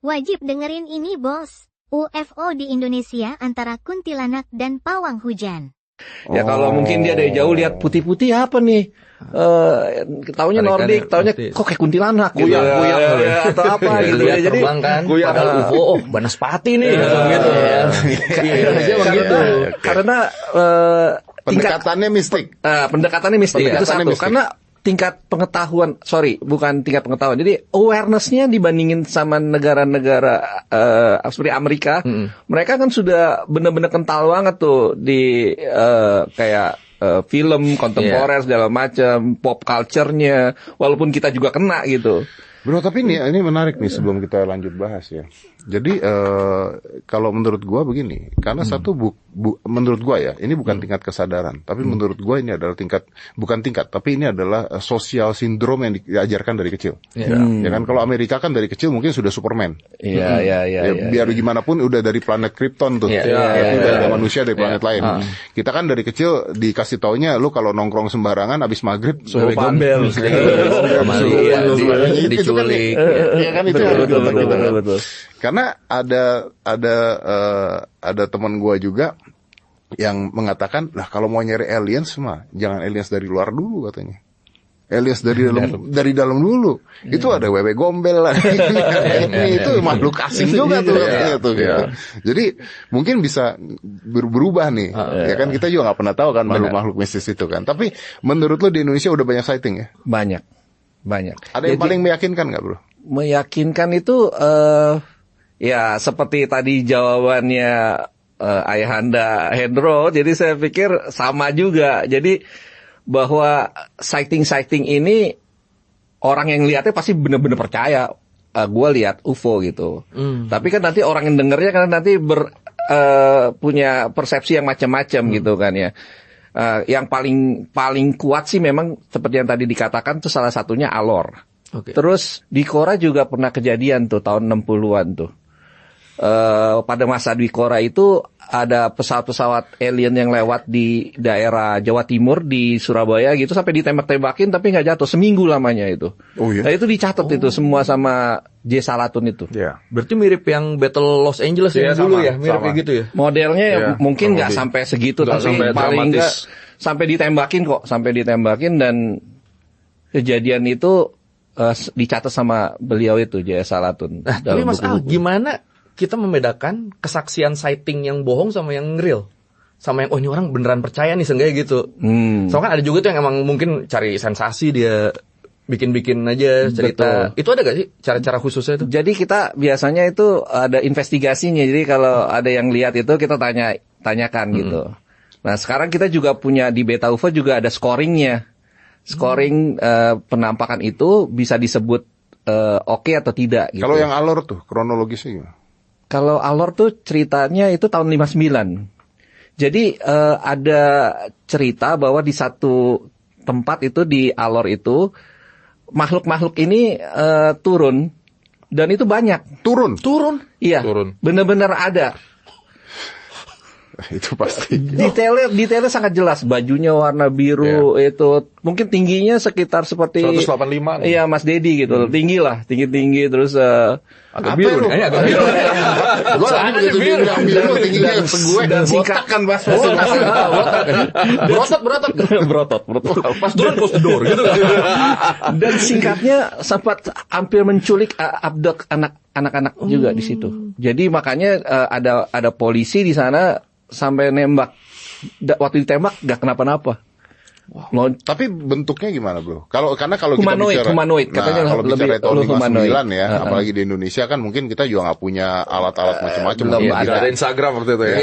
Wajib dengerin ini, Bos. UFO di Indonesia antara kuntilanak dan pawang hujan. Ya kalau mungkin dia dari jauh lihat putih-putih apa nih? Taunya Nordik, taunya kok kayak kuntilanak gitu. Kuyak atau apa gitu ya. Jadi kuyak UFO, Banaspati nih gitu. Karena pendekatannya mistik. Pendekatannya mistik itu satu. Karena tingkat pengetahuan, bukan tingkat pengetahuan. Jadi awareness-nya dibandingin sama negara-negara seperti Amerika, mereka kan sudah benar-benar kental banget tuh di kayak film kontemporer segala macam, pop culture-nya, walaupun kita juga kena gitu. Bro, tapi ini menarik nih sebelum kita lanjut bahas ya. Jadi kalau menurut gua begini, karena satu menurut gua ya, ini bukan tingkat kesadaran, tapi menurut gua ini adalah tapi ini adalah social syndrome yang diajarkan dari kecil. Ya kan, kalau Amerika kan dari kecil mungkin sudah Superman. Biar gimana pun udah dari planet Krypton tuh. Dari manusia dari planet lain. Kita kan dari kecil dikasih taunya lu kalau nongkrong sembarangan abis maghrib suruh gombel. Diculik. Ya kan itu betul. Karena ada teman gua juga yang mengatakan, lah kalau mau nyari aliens mah jangan aliens dari luar dulu katanya. Aliens dari dalam dulu. Itu ada wewe gombel lah. Ini itu makhluk asing juga tuh katanya tuh. Gitu. Jadi mungkin bisa berubah nih. Ya kan kita juga nggak pernah tahu kan makhluk mistis itu kan. Tapi menurut lo di Indonesia udah banyak sighting ya? Banyak. Ada yang paling meyakinkan nggak, Bro? Meyakinkan itu ya seperti tadi jawabannya Ayahanda Hendro, jadi saya pikir sama juga. Jadi bahwa sighting ini orang yang lihatnya pasti benar-benar percaya. Gue lihat UFO gitu. Tapi kan nanti orang yang dengernya kan nanti punya persepsi yang macam-macam gitu kan ya. Yang paling kuat sih memang seperti yang tadi dikatakan tuh salah satunya Alor. Terus di Kora juga pernah kejadian tuh tahun 60-an tuh. Pada masa di Kora itu ada pesawat-pesawat alien yang lewat di daerah Jawa Timur di Surabaya gitu sampai ditembak-tembakin tapi nggak jatuh, seminggu lamanya itu. Nah itu dicatat itu semua sama J. Salatun itu. Berarti mirip yang Battle Los Angeles yang dulu ya, mirip kayak gitu ya. Modelnya mungkin nggak sampai segitu, tapi paling nggak sampai ditembakin dan kejadian itu dicatat sama beliau itu J. Salatun. Tapi Mas gimana kita membedakan kesaksian sighting yang bohong sama yang real? Sama yang ini orang beneran percaya nih seenggaknya gitu. Soalnya kan ada juga tuh yang emang mungkin cari sensasi, dia bikin-bikin aja cerita. Betul. Itu ada gak sih cara-cara khususnya itu? Jadi kita biasanya itu ada investigasinya. Jadi kalau ada yang lihat itu kita tanyakan gitu. Nah sekarang kita juga punya di Beta UFO juga ada scoringnya. Scoring penampakan itu bisa disebut oke atau tidak gitu. Kalau yang Alor tuh kronologisnya gimana? Kalau Alor tuh ceritanya itu tahun 59. Jadi ada cerita bahwa di satu tempat itu di Alor itu makhluk-makhluk ini turun dan itu banyak. Turun? Iya. Benar-benar ada. Itu pasti. Detailnya sangat jelas. Bajunya warna biru itu mungkin tingginya sekitar seperti 185. Iya, Mas Dedi gitu. Tinggi terus agak biru. Agak biru. Gua ada biru tingginya segue dan singkat kan Mas. Berotot. Pas turun close the door gitu kan. Dan singkatnya sempat hampir menculik abduct anak-anak juga di situ. Jadi makanya ada polisi di sana sampai nembak. Waktu ditembak gak kenapa-napa. Tapi bentuknya gimana, Bro? Karena kalau humanoid katanya kalau bicara tahun 59 ya, apalagi di Indonesia kan mungkin kita juga nggak punya alat-alat macam-macam. Belum ada Instagram waktu itu ya.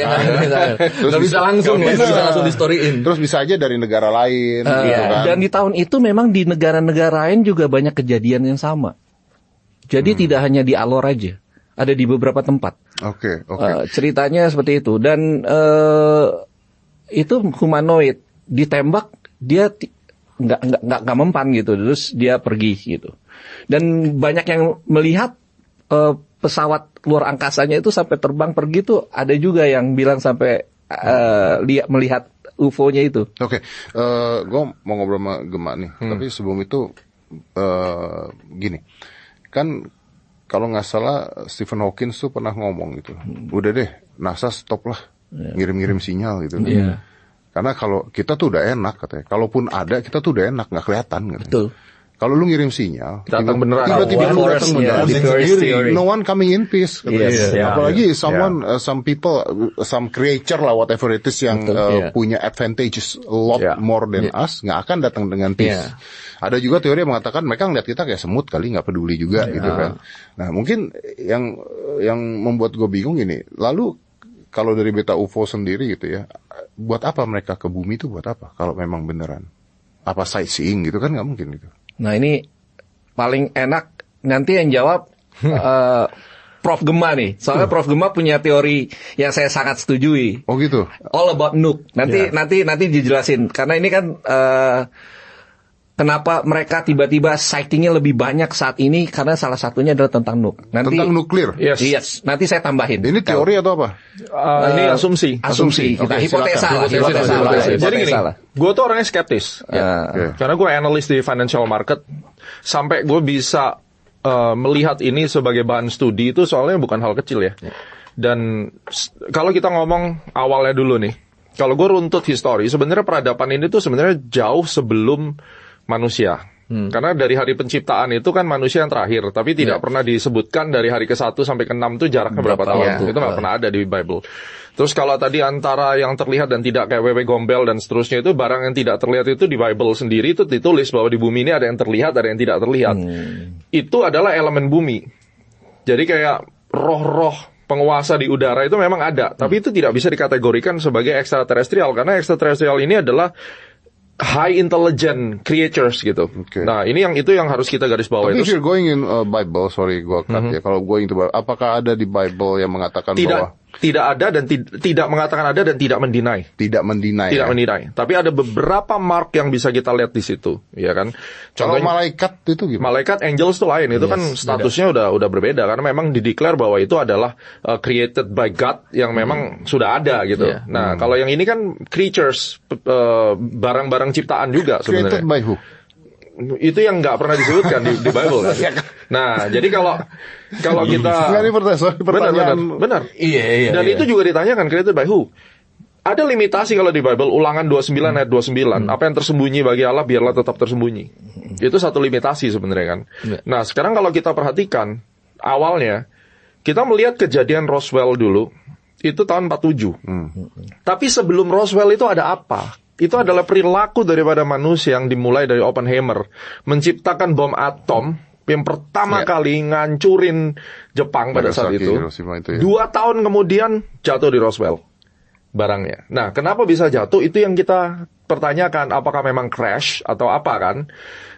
Terus bisa langsung di storyin. Terus bisa aja dari negara lain gitu kan. Dan di tahun itu memang di negara-negara lain juga banyak kejadian yang sama. Jadi tidak hanya di Alor aja. Ada di beberapa tempat. Oke. Ceritanya seperti itu. Dan itu humanoid. Ditembak, dia nggak mempan gitu. Terus dia pergi gitu. Dan banyak yang melihat pesawat luar angkasanya itu sampai terbang pergi tuh. Ada juga yang bilang sampai melihat UFO-nya itu. Oke. Gue mau ngobrol sama Gema nih. Tapi sebelum itu gini. Kan kalau nggak salah Stephen Hawking tuh pernah ngomong gitu, udah deh NASA stop lah ngirim-ngirim sinyal gitu. Karena kalau kita tuh udah enak katanya, kalaupun ada kita tuh udah enak, nggak kelihatan gitu. Betul. Kalau lu ngirim sinyal, Datang beneran. tiba-tiba lu datang beneran, no one coming in peace. Apalagi some people, some creature lah, whatever it is yang punya advantages a lot more than us, nggak akan datang dengan peace. Ada juga teori yang mengatakan mereka ngeliat kita kayak semut kali, nggak peduli juga gitu kan. Nah mungkin yang membuat gue bingung ini, lalu kalau dari beta UFO sendiri gitu ya, buat apa mereka ke bumi itu buat apa? Kalau memang beneran, apa sightseeing gitu kan nggak mungkin gitu. Nah ini paling enak nanti yang jawab Prof. Gema nih. Soalnya Prof. Gema punya teori yang saya sangat setujui. Oh gitu. All about nuke. Nanti dijelasin. Karena ini kan kenapa mereka tiba-tiba sightingnya lebih banyak saat ini, karena salah satunya adalah tentang nuke. Tentang nuklir. Yes. Nanti saya tambahin. Ini teori atau apa? Ini asumsi. Kita hipotesa. Jadi gini, gue tuh orangnya skeptis. Karena gue analis di financial market, sampai gue bisa melihat ini sebagai bahan studi itu soalnya bukan hal kecil ya. Dan kalau kita ngomong awalnya dulu nih, kalau gue runtut histori, sebenarnya peradaban ini tuh sebenarnya jauh sebelum manusia. Karena dari hari penciptaan itu kan manusia yang terakhir, tapi tidak pernah disebutkan dari hari ke-1 sampai ke-6 itu jaraknya berapa tahun. Itu nggak pernah ada di Bible. Terus kalau tadi antara yang terlihat dan tidak kayak Wewe Gombel dan seterusnya itu, barang yang tidak terlihat itu di Bible sendiri itu ditulis bahwa di bumi ini ada yang terlihat, ada yang tidak terlihat. Itu adalah elemen bumi. Jadi kayak roh-roh penguasa di udara itu memang ada, tapi itu tidak bisa dikategorikan sebagai ekstraterestrial, karena ekstraterestrial ini adalah high intelligent creatures gitu. Nah, ini itu yang harus kita garis bawahi. Tapi if you're going in Bible, sorry gua cut ya. Kalau going to Bible, apakah ada di Bible yang mengatakan bahwa tidak ada dan tidak mengatakan ada dan tidak mendinai. Tidak mendinai. Tidak mendinai. Tapi ada beberapa mark yang bisa kita lihat di situ, ya kan? Contohnya malaikat itu gimana? Malaikat, angels itu lain. Itu kan statusnya udah berbeda karena memang dideklar bahwa itu adalah created by God yang memang sudah ada gitu. Nah, kalau yang ini kan creatures, barang-barang ciptaan juga sebenarnya. Created by who? Itu yang nggak pernah disebutkan di Bible kan? Nah, jadi kalau kita benar. Iya. Dan itu juga ditanyakan created by who? Ada limitasi kalau di Bible, Ulangan 29 ayat 29, apa yang tersembunyi bagi Allah biarlah tetap tersembunyi. Itu satu limitasi sebenarnya kan. Nah, sekarang kalau kita perhatikan awalnya kita melihat kejadian Roswell dulu, itu tahun 47. Tapi sebelum Roswell itu ada apa? Itu adalah perilaku daripada manusia yang dimulai dari Oppenheimer, menciptakan bom atom yang pertama kali ngancurin Jepang pada saat itu. 2 tahun kemudian jatuh di Roswell barangnya. Nah, kenapa bisa jatuh? Itu yang kita pertanyakan, apakah memang crash atau apa kan?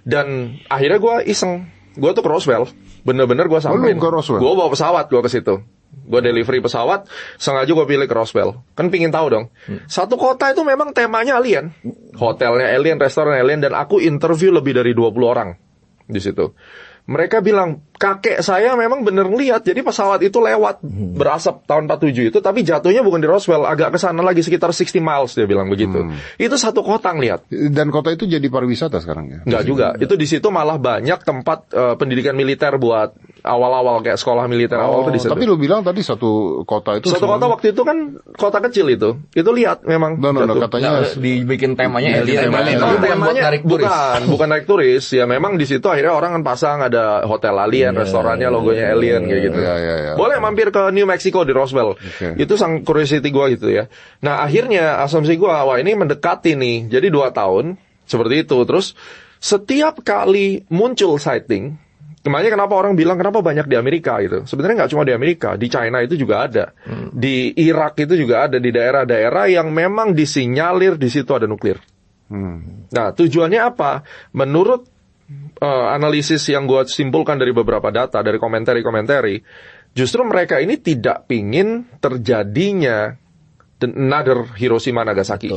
Dan akhirnya gue iseng, gue tuh ke Roswell, bener-bener gue sampein. Gue bawa pesawat gue ke situ. Gue delivery pesawat, sengaja gue pilih ke Roswell. Kan pingin tahu dong. Satu kota itu memang temanya alien. Hotelnya alien, restoran alien, dan aku interview lebih dari 20 orang di situ. Mereka bilang, kakek saya memang bener ngeliat, jadi pesawat itu lewat berasap tahun 47 itu, tapi jatuhnya bukan di Roswell, agak ke sana lagi sekitar 60 miles, dia bilang begitu. Itu satu kota ngeliat. Dan kota itu jadi pariwisata sekarang ya? Enggak juga, itu di situ malah banyak tempat pendidikan militer buat awal-awal kayak sekolah militer awal itu di situ. Tapi lu bilang tadi satu kota itu kota waktu itu kan kota kecil itu lihat memang. Katanya dibikin temanya alien. Bukan naik turis, ya memang di situ akhirnya orang kan pasang ada hotel alien, restorannya logonya alien kayak gitu. Boleh mampir ke New Mexico di Roswell. Itu sang curiosity gua gitu ya. Nah, akhirnya asumsi gua, wah ini mendekati nih. Jadi 2 tahun seperti itu. Terus setiap kali muncul sighting, makanya kenapa orang bilang kenapa banyak di Amerika gitu. Sebenarnya nggak cuma di Amerika, di China itu juga ada. Di Irak itu juga ada, di daerah-daerah yang memang disinyalir di situ ada nuklir. Nah, tujuannya apa? Menurut analisis yang gue simpulkan dari beberapa data, dari komentari, justru mereka ini tidak pingin terjadinya another Hiroshima Nagasaki.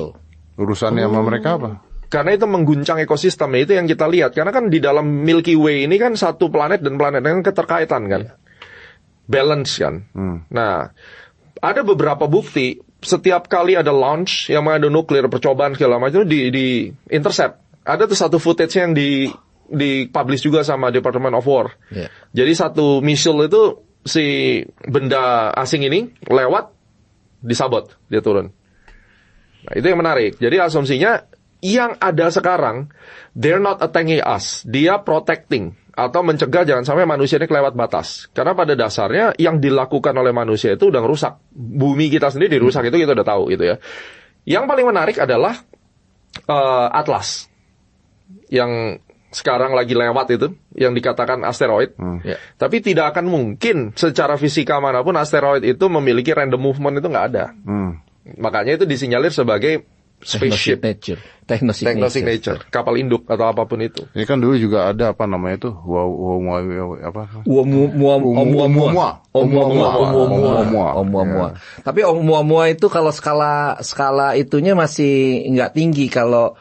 Urusannya sama mereka apa? Karena itu mengguncang ekosistem, itu yang kita lihat. Karena kan di dalam Milky Way ini kan satu planet dan planet yang keterkaitan kan. Balance kan. Nah, ada beberapa bukti, setiap kali ada launch yang mengandung nuklir, percobaan segala macam di intercept. Ada tuh satu footage yang dipublish juga sama Department of War. Yeah. Jadi satu missile itu si benda asing ini lewat, disabot, dia turun. Nah, itu yang menarik. Jadi asumsinya yang ada sekarang, they're not attacking us, dia protecting atau mencegah jangan sampai manusia ini kelewat batas. Karena pada dasarnya yang dilakukan oleh manusia itu udah ngerusak. Bumi kita sendiri dirusak, itu kita udah tahu gitu ya. Yang paling menarik adalah Atlas. Yang sekarang lagi lewat itu, yang dikatakan asteroid. Yeah. Tapi tidak akan mungkin secara fisika manapun asteroid itu memiliki random movement, itu nggak ada. Makanya itu disinyalir sebagai spaceship, Technostic nature, kapal induk atau apapun itu. Ini kan dulu juga ada apa namanya itu, Oumuamua. Tapi Oumuamua itu kalau skala itunya masih nggak tinggi. Kalau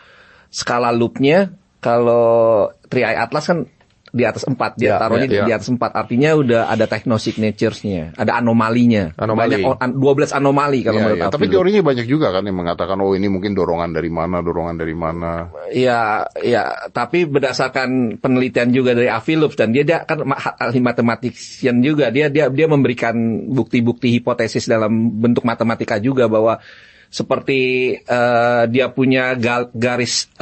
skala loopnya, kalau Tri-Eye Atlas kan di atas 4, dia taruhnya di atas 4, artinya udah ada techno signatures-nya, ada anomalinya. Banyak 12 anomali kalau menurut aku. Tapi teorinya banyak juga kan yang mengatakan ini mungkin dorongan dari mana. Ya, tapi berdasarkan penelitian juga dari Avi Loeb, dan dia kan ahli mathematician juga, dia memberikan bukti-bukti hipotesis dalam bentuk matematika juga bahwa seperti dia punya garis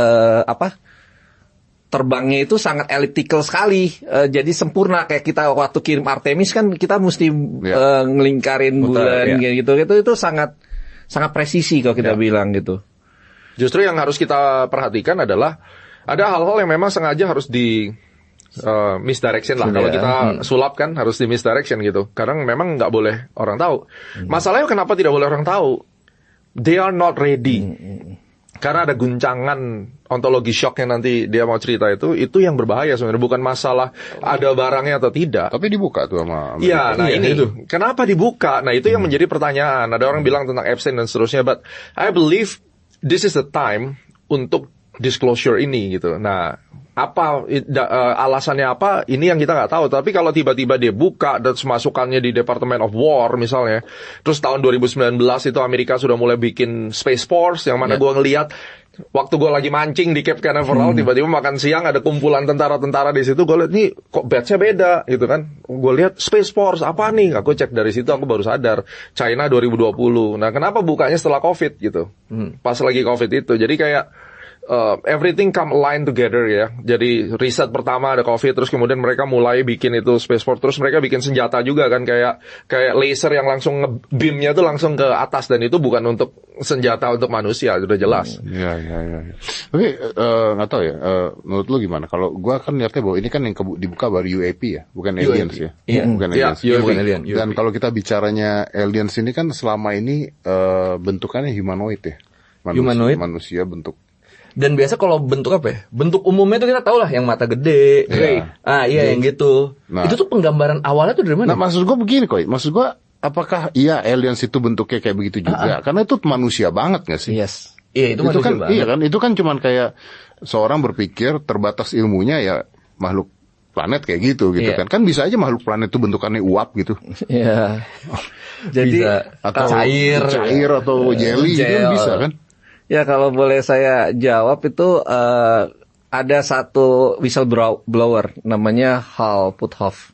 terbangnya itu sangat elliptical sekali, jadi sempurna. Kayak kita waktu kirim Artemis kan kita mesti ngelingkarin bulan gitu. Itu sangat presisi kalau kita bilang gitu. Justru yang harus kita perhatikan adalah ada hal-hal yang memang sengaja harus di misdirection lah. Kalau kita sulap kan harus di misdirection gitu. Karena memang nggak boleh orang tahu. Masalahnya kenapa tidak boleh orang tahu? They are not ready. Karena ada guncangan ontologi shock yang nanti dia mau cerita itu yang berbahaya sebenarnya. Bukan masalah ada barangnya atau tidak. Tapi dibuka tuh sama Amerika. Iya, nah ini itu. Kenapa dibuka? Nah itu yang menjadi pertanyaan. Ada orang bilang tentang Epstein dan seterusnya. But I believe this is the time untuk disclosure ini gitu. Nah, alasannya apa? Ini yang kita nggak tahu. Tapi kalau tiba-tiba dia buka dan masukannya di Department of War misalnya, terus tahun 2019 itu Amerika sudah mulai bikin Space Force, yang mana gue ngelihat waktu gue lagi mancing di Cape Canaveral, tiba-tiba makan siang ada kumpulan tentara-tentara di situ. Gue lihat nih kok batch-nya beda gitu kan. Gue lihat Space Force apa nih? Aku cek dari situ, aku baru sadar China 2020. Nah, kenapa bukanya setelah COVID gitu? Pas lagi COVID itu. Jadi kayak everything come align together ya. Jadi riset pertama ada COVID, terus kemudian mereka mulai bikin itu Spaceport, terus mereka bikin senjata juga kan, kayak laser yang langsung nge-beamnya tuh langsung ke atas, dan itu bukan untuk senjata untuk manusia, sudah jelas. Iya. Tapi nggak tahu ya, menurut lu gimana? Kalau gua kan lihatnya bahwa ini kan yang dibuka baru UAP ya, bukan aliens ya. Bukan aliens. bukan alien. Dan kalau kita bicaranya aliens ini kan selama ini bentukannya humanoid ya. Manusia bentuk. Dan biasa kalau bentuk apa ya? Bentuk umumnya itu kita tahu lah, yang mata gede, yang gitu. Nah, itu tuh penggambaran awalnya tuh dari mana? Nah, maksud gue begini, maksud gue apakah aliens itu bentuknya kayak begitu juga? Karena itu manusia banget nggak sih? Yes. Iya, itu manusia kan, banget. Iya kan, itu kan cuman kayak seorang berpikir terbatas ilmunya ya makhluk planet kayak gitu kan. Kan bisa aja makhluk planet itu bentukannya uap gitu. Iya. Jadi atau cair atau jelly itu kan bisa kan? Ya, kalau boleh saya jawab itu ada satu whistleblower namanya Hal Puthoff.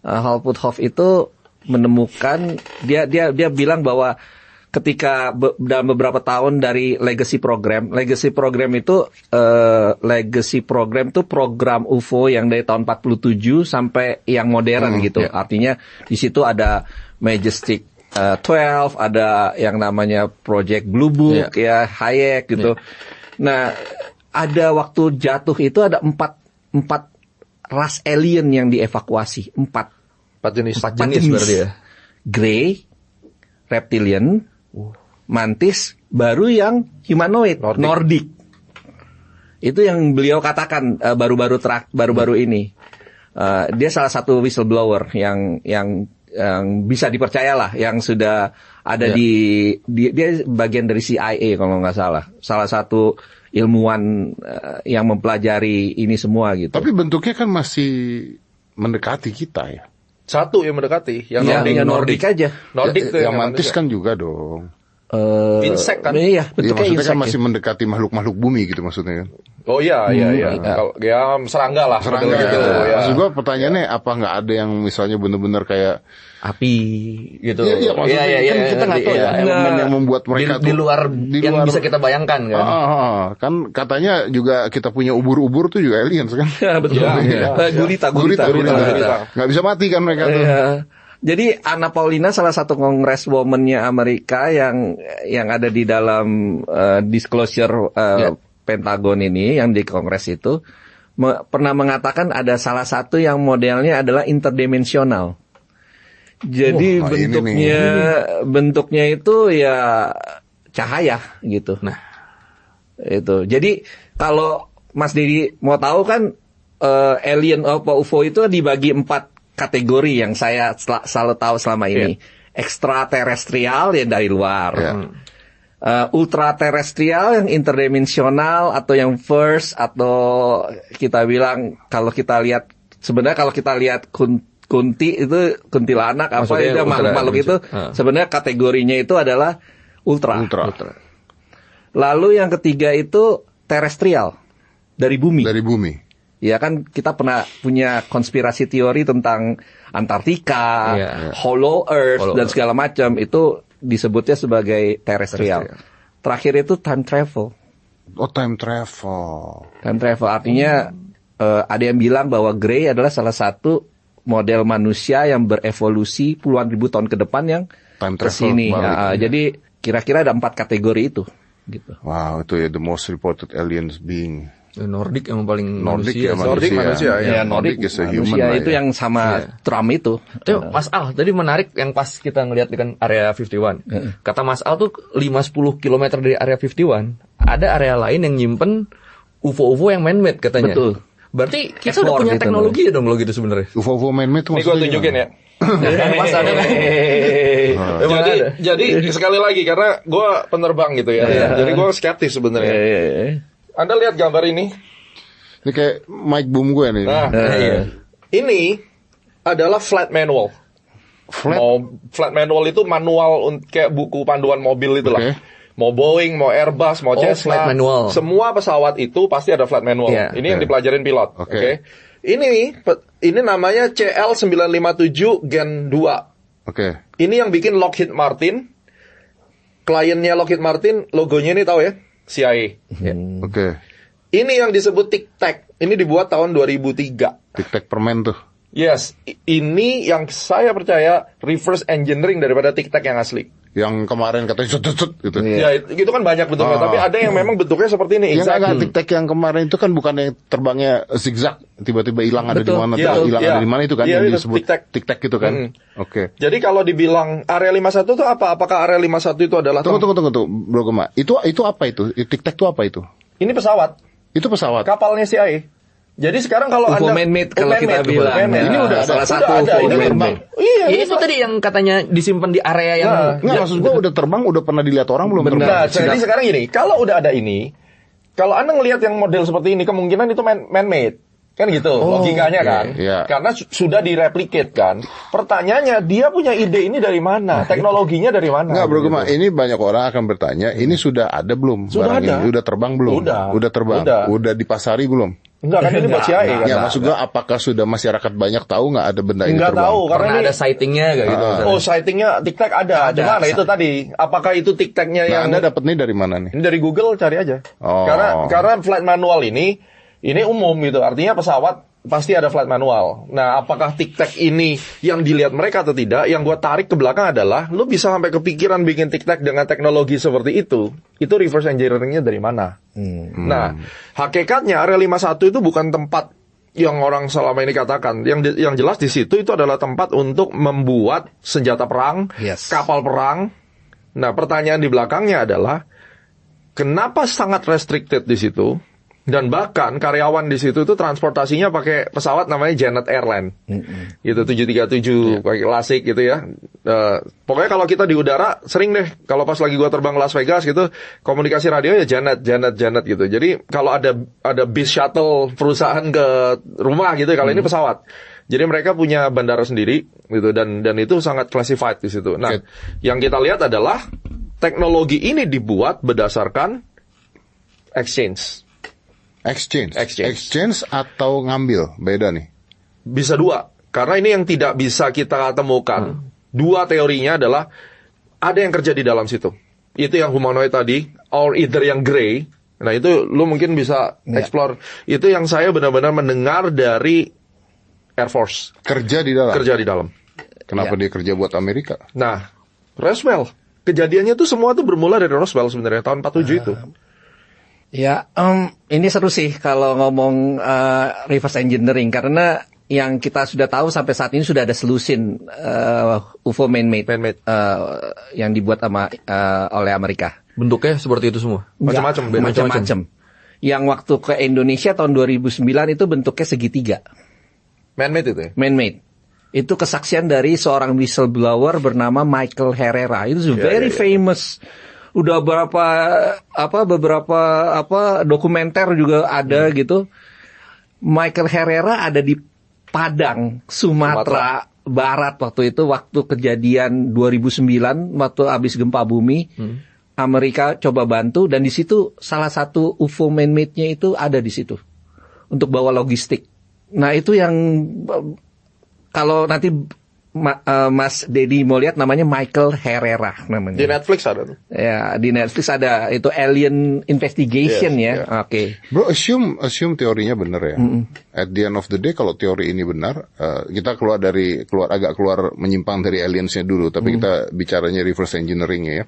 Hal Puthoff itu menemukan, dia bilang bahwa ketika dalam beberapa tahun dari legacy program itu program UFO yang dari tahun 47 sampai yang modern gitu. Artinya di situ ada Majestic 12, ada yang namanya Project Blue Book, Hayek gitu. Nah, ada waktu jatuh itu ada empat ras alien yang dievakuasi. Empat jenis berarti ya. Grey, Reptilian, Mantis, baru yang humanoid, Nordic. Itu yang beliau katakan baru-baru ini. Dia salah satu whistleblower yang bisa dipercayalah, yang sudah ada dia bagian dari CIA kalau nggak salah. Salah satu ilmuwan yang mempelajari ini semua gitu. Tapi bentuknya kan masih mendekati kita ya. Satu yang mendekati, yang Nordic aja. Nordic tuh yang Mantis kan juga dong. insek kan? Iya, bentuknya maksudnya kan insek, masih mendekati makhluk-makhluk bumi gitu maksudnya kan. Oh iya. Kalau ya serangga lah. Serangga gitu. Ya. Maksud gua pertanyaannya apa nggak ada yang misalnya benar-benar kayak api gitu. Iya, maksudnya kan kita nggak tahu ya elemen yang membuat mereka di luar yang bisa kita bayangkan kan. Kan katanya juga kita punya ubur-ubur tuh juga aliens kan. Betul. Gurita. Nggak bisa mati kan mereka tuh. Jadi Anna Paulina salah satu congresswoman-nya Amerika yang ada di dalam disclosure Pentagon ini yang di Kongres itu pernah mengatakan ada salah satu yang modelnya adalah interdimensional. Jadi bentuknya itu ya cahaya gitu. Nah, itu. Jadi kalau Mas Didi mau tahu kan alien apa UFO itu dibagi 4 kategori yang saya selalu tahu selama ini. Ekstraterestrial ya dari luar. Ultraterestrial yang interdimensional atau yang first atau kita bilang kalau kita lihat sebenarnya kalau kita lihat kunti itu kuntilanak apa itu makhluk itu sebenarnya kategorinya itu adalah ultra. Lalu yang ketiga itu terestrial dari bumi. Ya kan kita pernah punya konspirasi teori tentang Antartika, Hollow Earth dan segala macam itu disebutnya sebagai terestrial. Terakhir itu time travel. Oh, time travel. Time travel artinya ada yang bilang bahwa Grey adalah salah satu model manusia yang berevolusi puluhan ribu tahun ke depan yang kesini. Jadi kira-kira ada 4 kategori itu. Gitu. Wow, itu ya the most reported aliens being. Nordic yang paling Nordic manusia. Nordic is a human. Manusia itu yang sama Trump itu. Mas Al, tadi menarik yang pas kita ngelihat kan area 51. Kata Mas Al tuh 5-10 km dari area 51, ada area lain yang nyimpen UFO-UFO yang man-made katanya. Betul. Berarti kita udah punya teknologi dong lo gitu sebenarnya. UFO man-made itu maksudnya. Ini gue tunjukin ya. Mas ada. Jadi sekali lagi karena gue penerbang gitu ya. Jadi gue skeptis sebenarnya. Anda lihat gambar ini? Ini kayak mic boom gue nih. Ini adalah flight manual. Flight manual itu manual kayak buku panduan mobil itulah. Mau Boeing, mau Airbus, mau Cessna, semua pesawat itu pasti ada flight manual. Ini yang dipelajarin pilot. Ini namanya CL957 Gen 2. Ini yang bikin Lockheed Martin. Kliennya Lockheed Martin, logonya ini tahu ya? CIA. Ini yang disebut Tic Tac. Ini dibuat tahun 2003. Tic Tac permen tuh. Yes, ini yang saya percaya reverse engineering daripada Tic Tac yang asli. Yang kemarin katanya cut gitu. Ya, itu kan banyak bentuknya, tapi ada yang memang bentuknya seperti ini. Tic Tac yang kemarin itu kan bukan yang terbangnya zigzag, tiba-tiba hilang ada di mana, hilang ada di mana itu kan yang disebut Tic Tac itu kan. Jadi kalau dibilang area 51 itu apa? Apakah area 51 itu adalah Tunggu, Bro Gema. Itu apa itu? Tic Tac itu apa itu? Ini pesawat. Itu pesawat. Kapalnya CIA. Jadi sekarang kalau UFO man-made kalau kita bilang. Ini udah salah satu UFO man-made. Iya, itu tadi yang katanya disimpan di area yang maksud gua udah terbang, udah pernah dilihat orang belum terbang. Nah, jadi sekarang gini, kalau udah ada ini, kalau Anda ngelihat yang model seperti ini, kemungkinan itu man-made. Kan gitu, logikanya kan. Karena sudah direplicate kan. Pertanyaannya, dia punya ide ini dari mana? Teknologinya dari mana? Enggak, Bro Gema, ini banyak orang akan bertanya, ini sudah ada belum? Sudah ada. Ini? Udah terbang belum? Udah terbang. Udah dipasari belum? Enggak, kan ini buat CIA kan. Ya, maksud gua apakah sudah masyarakat banyak tahu nggak ada benda ini terbang? Enggak tahu, karena ada sightingnya kayak gitu. Sightingnya Tic Tac ada. Cuma itu tadi, apakah itu Tic Tac-nya yang Anda dapat nih dari mana nih? Ini dari Google, cari aja. Karena flight manual ini umum gitu. Artinya pesawat pasti ada flight manual. Nah, apakah Tic Tac ini yang dilihat mereka atau tidak? Yang gue tarik ke belakang adalah, lu bisa sampai kepikiran bikin Tic Tac dengan teknologi seperti itu reverse engineering-nya dari mana? Nah, hakikatnya Area 51 itu bukan tempat yang orang selama ini katakan. Yang jelas di situ itu adalah tempat untuk membuat senjata perang, kapal perang. Nah, pertanyaan di belakangnya adalah, kenapa sangat restricted di situ? Dan bahkan karyawan di situ tuh transportasinya pakai pesawat namanya Janet Airline, gitu 737 pakai klasik gitu ya. Pokoknya kalau kita di udara sering deh, kalau pas lagi gua terbang ke Las Vegas gitu, komunikasi radio ya Janet gitu. Jadi kalau ada bis shuttle perusahaan ke rumah gitu, kalau ini pesawat. Jadi mereka punya bandara sendiri gitu dan itu sangat classified di situ. Nah, yang kita lihat adalah teknologi ini dibuat berdasarkan exchange atau ngambil, beda nih. Bisa dua, karena ini yang tidak bisa kita temukan. Dua teorinya adalah ada yang kerja di dalam situ. Itu yang humanoid tadi, or either yang gray. Nah itu lu mungkin bisa explore. Itu yang saya benar-benar mendengar dari Air Force. Kerja di dalam. Kenapa dia kerja buat Amerika? Nah, Roswell. Kejadiannya tuh semua tuh bermula dari Roswell sebenarnya, tahun 47 itu. Ya, ini seru sih kalau ngomong reverse engineering, karena yang kita sudah tahu sampai saat ini sudah ada selusin UFO man-made. Yang dibuat oleh Amerika. Bentuknya seperti itu semua? Macam-macam. Yang waktu ke Indonesia tahun 2009 itu bentuknya segitiga. Man-made itu ya? Man-made. Itu kesaksian dari seorang whistleblower bernama Michael Herrera. Itu very famous. Udah beberapa dokumenter juga ada gitu. Michael Herrera ada di Padang, Sumatera Barat waktu itu, waktu kejadian 2009 waktu habis gempa bumi. Amerika coba bantu, dan di situ salah satu UFO man-made-nya itu ada di situ untuk bawa logistik. Nah, itu yang kalau nanti Mas Dedi mau lihat, namanya Michael Herrera namanya. Di Netflix ada tuh. Ya, di Netflix ada, itu Alien Investigation Oke. Bro, assume teorinya benar ya. At the end of the day, kalau teori ini benar, kita agak keluar menyimpang dari aliensnya dulu, tapi kita bicaranya reverse engineering ya.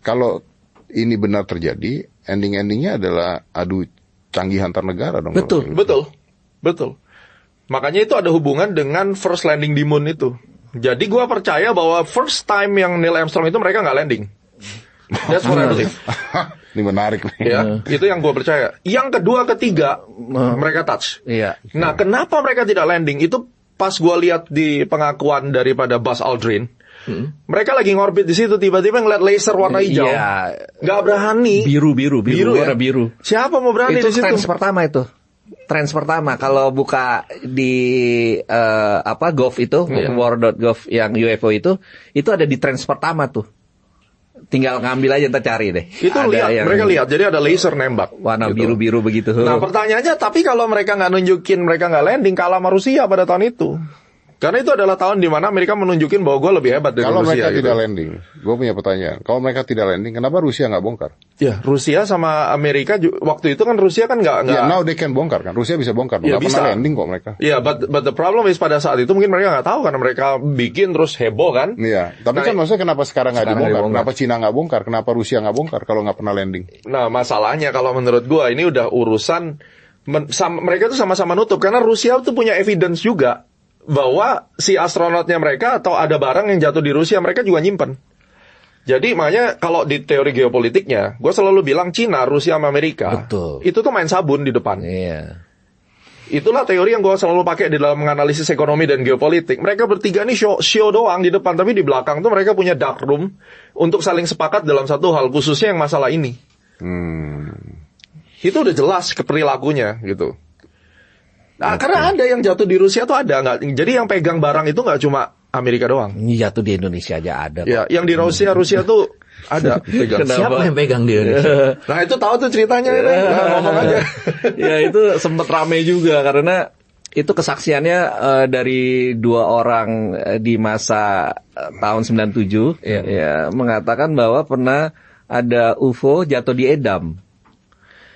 Kalau ini benar terjadi, ending-endingnya adalah adu canggih antar negara dong. Betul. Makanya itu ada hubungan dengan first landing di moon itu. Jadi gue percaya bahwa first time yang Neil Armstrong itu mereka nggak landing. That's what I believe. Ini menarik nih. Ya, itu yang gue percaya. Yang kedua, ketiga, mereka touch. Iya. Nah, kenapa mereka tidak landing? Itu pas gue lihat di pengakuan daripada Buzz Aldrin. Mereka lagi ngorbit di situ, tiba-tiba ngeliat laser warna hijau. Nggak berani. Biru ya? Warna biru. Siapa mau berani di situ? Itu trans pertama kalau buka di Gov itu, war.gov yang UFO itu ada di trans pertama tuh. Tinggal ngambil aja, ntar cari deh. Itu mereka lihat, jadi ada laser nembak. Warna gitu. biru-biru begitu. Nah, pertanyaannya, tapi kalau mereka nggak nunjukin mereka nggak landing, kalah sama Rusia pada tahun itu. Karena itu adalah tahun di mana Amerika menunjukin bahwa gue lebih hebat dari Rusia. Kalau mereka tidak landing, gue punya pertanyaan. Kalau mereka tidak landing, kenapa Rusia nggak bongkar? Ya, Rusia sama Amerika waktu itu kan Rusia kan nggak. Ya, now they can bongkar kan. Rusia bisa bongkar. Nggak pernah landing kok mereka. Iya, but the problem is pada saat itu mungkin mereka nggak tahu karena mereka bikin terus heboh kan. Iya, tapi kan maksudnya kenapa sekarang nggak dibongkar? Kenapa Cina nggak bongkar? Kenapa Rusia nggak bongkar kalau nggak pernah landing? Nah, masalahnya kalau menurut gue ini udah urusan mereka tuh sama-sama nutup karena Rusia tuh punya evidence juga bahwa si astronotnya mereka atau ada barang yang jatuh di Rusia, mereka juga nyimpen. Jadi makanya kalau di teori geopolitiknya, gue selalu bilang Cina, Rusia, sama Amerika, itu tuh main sabun di depan. Itulah teori yang gue selalu pakai di dalam menganalisis ekonomi dan geopolitik. Mereka bertiga nih show doang di depan, tapi di belakang tuh mereka punya dark room untuk saling sepakat dalam satu hal, khususnya yang masalah ini. Itu udah jelas perilakunya gitu. Nah, karena ada yang jatuh di Rusia tuh ada nggak? Jadi yang pegang barang itu nggak cuma Amerika doang. Jatuh di Indonesia aja ada. Ya, yang di Rusia tuh ada. Siapa yang pegang di Indonesia? Nah, itu tahu tuh ceritanya. Ngomong aja. Ya, itu sempet rame juga karena itu kesaksiannya dari dua orang di masa tahun 97 ya, mengatakan bahwa pernah ada UFO jatuh di Edam.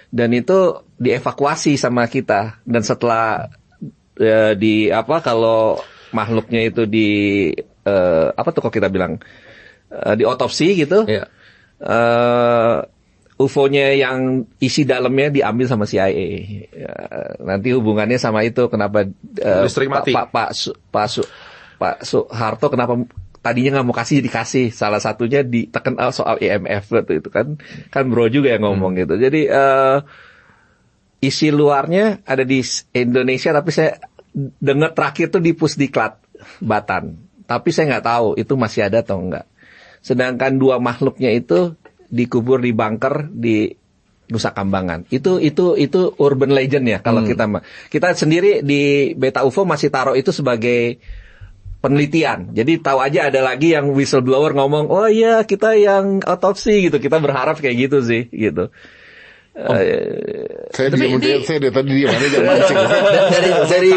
Dan itu dievakuasi sama kita, dan setelah kalau makhluknya itu kok kita bilang diotopsi gitu, UFO-nya yang isi dalamnya diambil sama CIA. Nanti hubungannya sama itu kenapa Pak Soeharto kenapa tadinya nggak mau dikasih, salah satunya ditekan soal IMF itu kan bro juga yang ngomong gitu. Jadi isi luarnya ada di Indonesia, tapi saya dengar terakhir tuh di Pusdiklat Batan, tapi saya nggak tahu itu masih ada atau enggak. Sedangkan dua makhluknya itu dikubur di bunker di Nusa Kambangan. Itu urban legend ya kalau kita sendiri di Beta UFO masih taruh itu sebagai penelitian. Jadi tahu aja ada lagi yang whistleblower ngomong, oh iya kita yang otopsi gitu. Kita berharap kayak gitu sih, gitu. Saya dari tadi diam aja jangan mancing.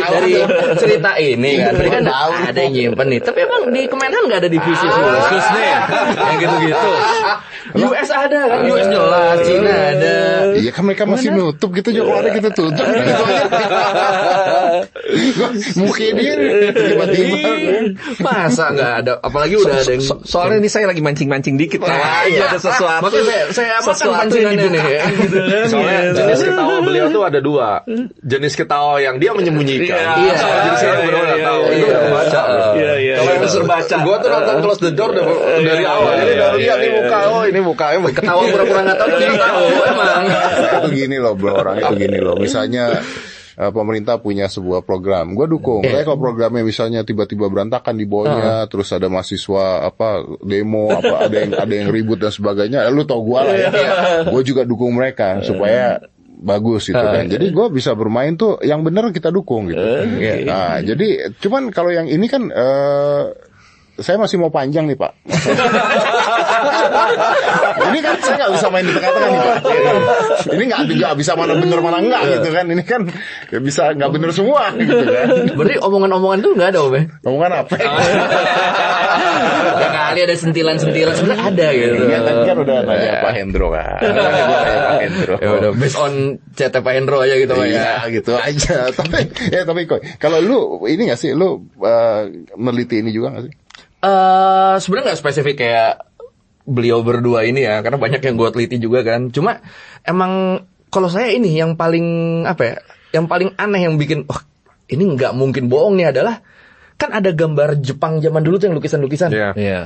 dari cerita ini kan, tadi kan ada yang nyimpen nih. Tapi emang di Kemenhan nggak ada divisi khusus nih, yang gitu-gitu. US ada kan, US jelas, Cina ada. Iya kan mereka masih nutup gitu, juga kalau ada kita tutup gitu aja. Mungkin dia tiba-tiba. Masa nggak ada, apalagi udah ada yang... Soalnya ini saya lagi mancing-mancing dikit, tahu aja ada sesuatu. Makanya saya makan pancingannya nih. Soalnya jenis ketawa beliau tuh ada dua. Jenis ketawa yang dia menyembunyikan. Iya. Jenis yang benar-benar tahu. Itu udah baca. Iya. Kalau yang terbaca. Gua tuh nonton Close the Door dari awal. Jadi baru lihat ini muka, oh ini mukanya ketawa pura-pura nggak tahu tuh tahu emang. Itu gini loh bro, orang itu gini loh. Misalnya pemerintah punya sebuah program, gue dukung. Kayak kalau programnya misalnya tiba-tiba berantakan di bawahnya, terus ada mahasiswa demo, ada yang ribut dan sebagainya, lu tau gue lah ya. Gue juga dukung mereka supaya bagus gitu kan. Jadi gue bisa bermain tuh yang benar kita dukung gitu. Nah, jadi cuman kalau yang ini kan saya masih mau panjang nih Pak. Ini kan saya nggak bisa main di tengah-tengah nih Pak. Ini nggak bisa mana bener mana enggak gitu kan. Ini kan ya bisa nggak bener semua gitu kan. Berarti omongan-omongan itu nggak ada Om ya? Omongan apa? Ya kali ada sentilan-sentilan sebenarnya ada gitu. Iya tadi kan udah nanya Pak Hendro kan. Pak Hendro. Ya udah based on CT Pak Hendro aja gitu Pak ya. Iya gitu aja. Tapi kok kalau lu ini nggak sih lu meneliti ini juga nggak sih? Sebenarnya nggak spesifik kayak beliau berdua ini ya, karena banyak yang gue teliti juga kan. Cuma emang kalau saya ini yang paling yang paling aneh yang bikin ini nggak mungkin bohong nih adalah kan ada gambar Jepang zaman dulu tuh yang lukisan-lukisan.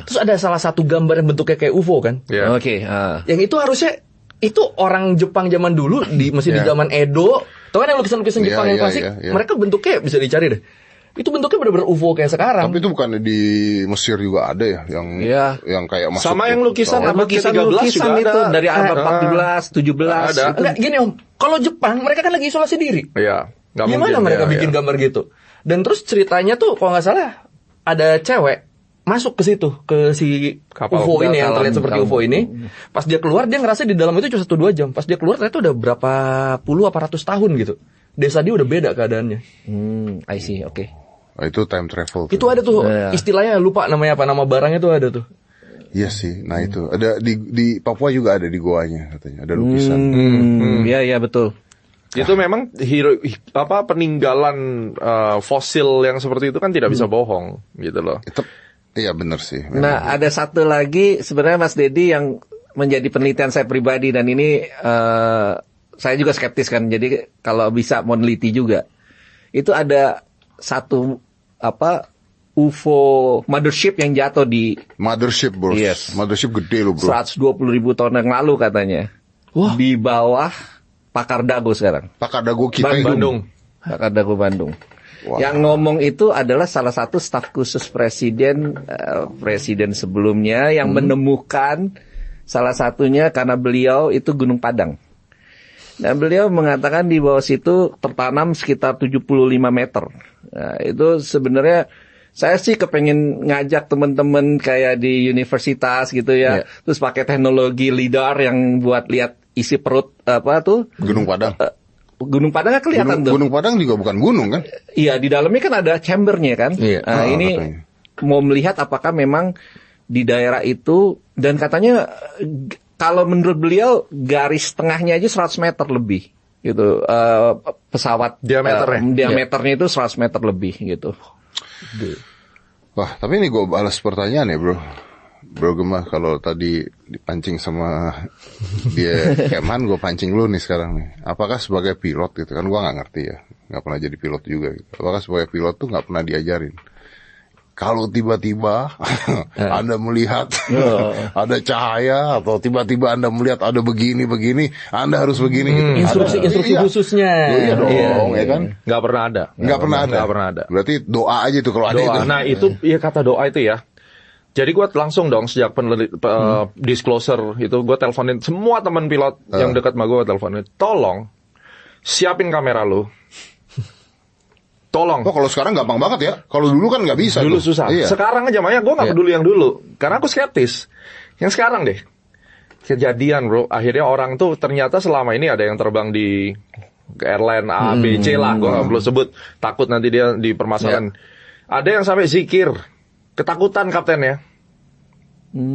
Terus ada salah satu gambar yang bentuknya kayak UFO kan. Oke. Yang itu harusnya itu orang Jepang zaman dulu masih di zaman Edo. Tahu kan yang lukisan-lukisan Jepang yang klasik, mereka bentuknya bisa dicari deh. Itu bentuknya benar-benar UFO kayak sekarang. Tapi itu bukan di Mesir juga ada ya yang kayak masuk. Sama yang lukisan abad ke-13 juga itu ada. dari abad 14, 17. Ada. Enggak gini Om, kalau Jepang mereka kan lagi isolasi diri. Iya. Gimana mereka bikin gambar gitu? Dan terus ceritanya tuh kalau nggak salah ada cewek masuk ke situ ke si kapal UFO ini yang terlihat seperti UFO ini. Pas dia keluar dia ngerasa di dalam itu cuma 1-2 jam. Pas dia keluar ternyata udah berapa puluh apa ratus tahun gitu. Desa dia udah beda keadaannya. I see, oke. Itu time travel. Itu ada tuh istilahnya lupa namanya apa, nama barangnya tuh ada tuh. Iya sih. Nah itu ada di Papua juga ada di goanya katanya ada lukisan. Iya betul. Itu memang peninggalan fosil yang seperti itu kan tidak bisa bohong gitu loh. Iya benar sih. Memang. Nah ada satu lagi sebenarnya Mas Dedi yang menjadi penelitian saya pribadi dan ini saya juga skeptis kan. Jadi kalau bisa mau neliti juga itu ada satu UFO mothership yang jatuh di mothership bro. Yes. Mothership gede loh bro. 120.000 tahun yang lalu katanya. Wah. Di bawah Pakar Dago sekarang. Pakar Dago kita Bandung. Pakar Dago Bandung. Wow. Yang ngomong itu adalah salah satu staf khusus presiden sebelumnya yang menemukan salah satunya karena beliau itu Gunung Padang. Dan beliau mengatakan di bawah situ tertanam sekitar 75 meter. Nah, itu sebenarnya saya sih kepengen ngajak teman-teman kayak di universitas gitu ya. Terus pakai teknologi LIDAR yang buat lihat isi perut Gunung Padang. Gunung Padang nggak kelihatan tuh. Gunung Padang juga bukan gunung kan? Iya, di dalamnya kan ada chambernya kan. Nah, ini katanya mau melihat apakah memang di daerah itu dan katanya kalau menurut beliau garis tengahnya aja 100 meter lebih gitu. Pesawat diameternya itu 100 meter lebih gitu. Wah, tapi ini gue balas pertanyaan ya bro Gemah. Kalau tadi dipancing sama dia Kemhan, gue pancing lu nih sekarang nih. Apakah sebagai pilot gitu kan, gue nggak ngerti ya, nggak pernah jadi pilot juga gitu. Apakah sebagai pilot tuh nggak pernah diajarin kalau tiba-tiba Anda melihat ada cahaya atau tiba-tiba Anda melihat ada begini, Anda harus begini gitu. Instruksi khususnya. Iya dong, ya kan? Nggak pernah ada. Nggak pernah ada. Berarti doa aja tuh kalau ada itu. Nah itu ya kata doa itu ya. Jadi gue langsung dong sejak disclosure itu gue teleponin semua teman pilot yang dekat sama gue, teleponin, tolong siapin kamera lu. Tolong. Oh, kalau sekarang gampang banget ya. Kalau dulu kan nggak bisa. Dulu tuh. susah. Iya. Sekarang aja makanya gue nggak peduli yang dulu, karena aku skeptis. Yang sekarang deh, kejadian bro. Akhirnya orang tuh ternyata selama ini ada yang terbang di airline A, B, C lah. Gue nggak perlu sebut. Takut nanti dia di permasalahan. Ada yang sampai zikir, ketakutan kaptennya.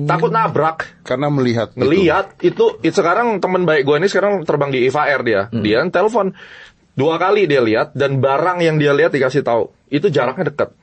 Takut nabrak. Karena melihat itu sekarang teman baik gue ini sekarang terbang di EVA Air dia. Dia telepon 2 kali dia lihat, dan barang yang dia lihat dikasih tahu. Itu jaraknya dekat.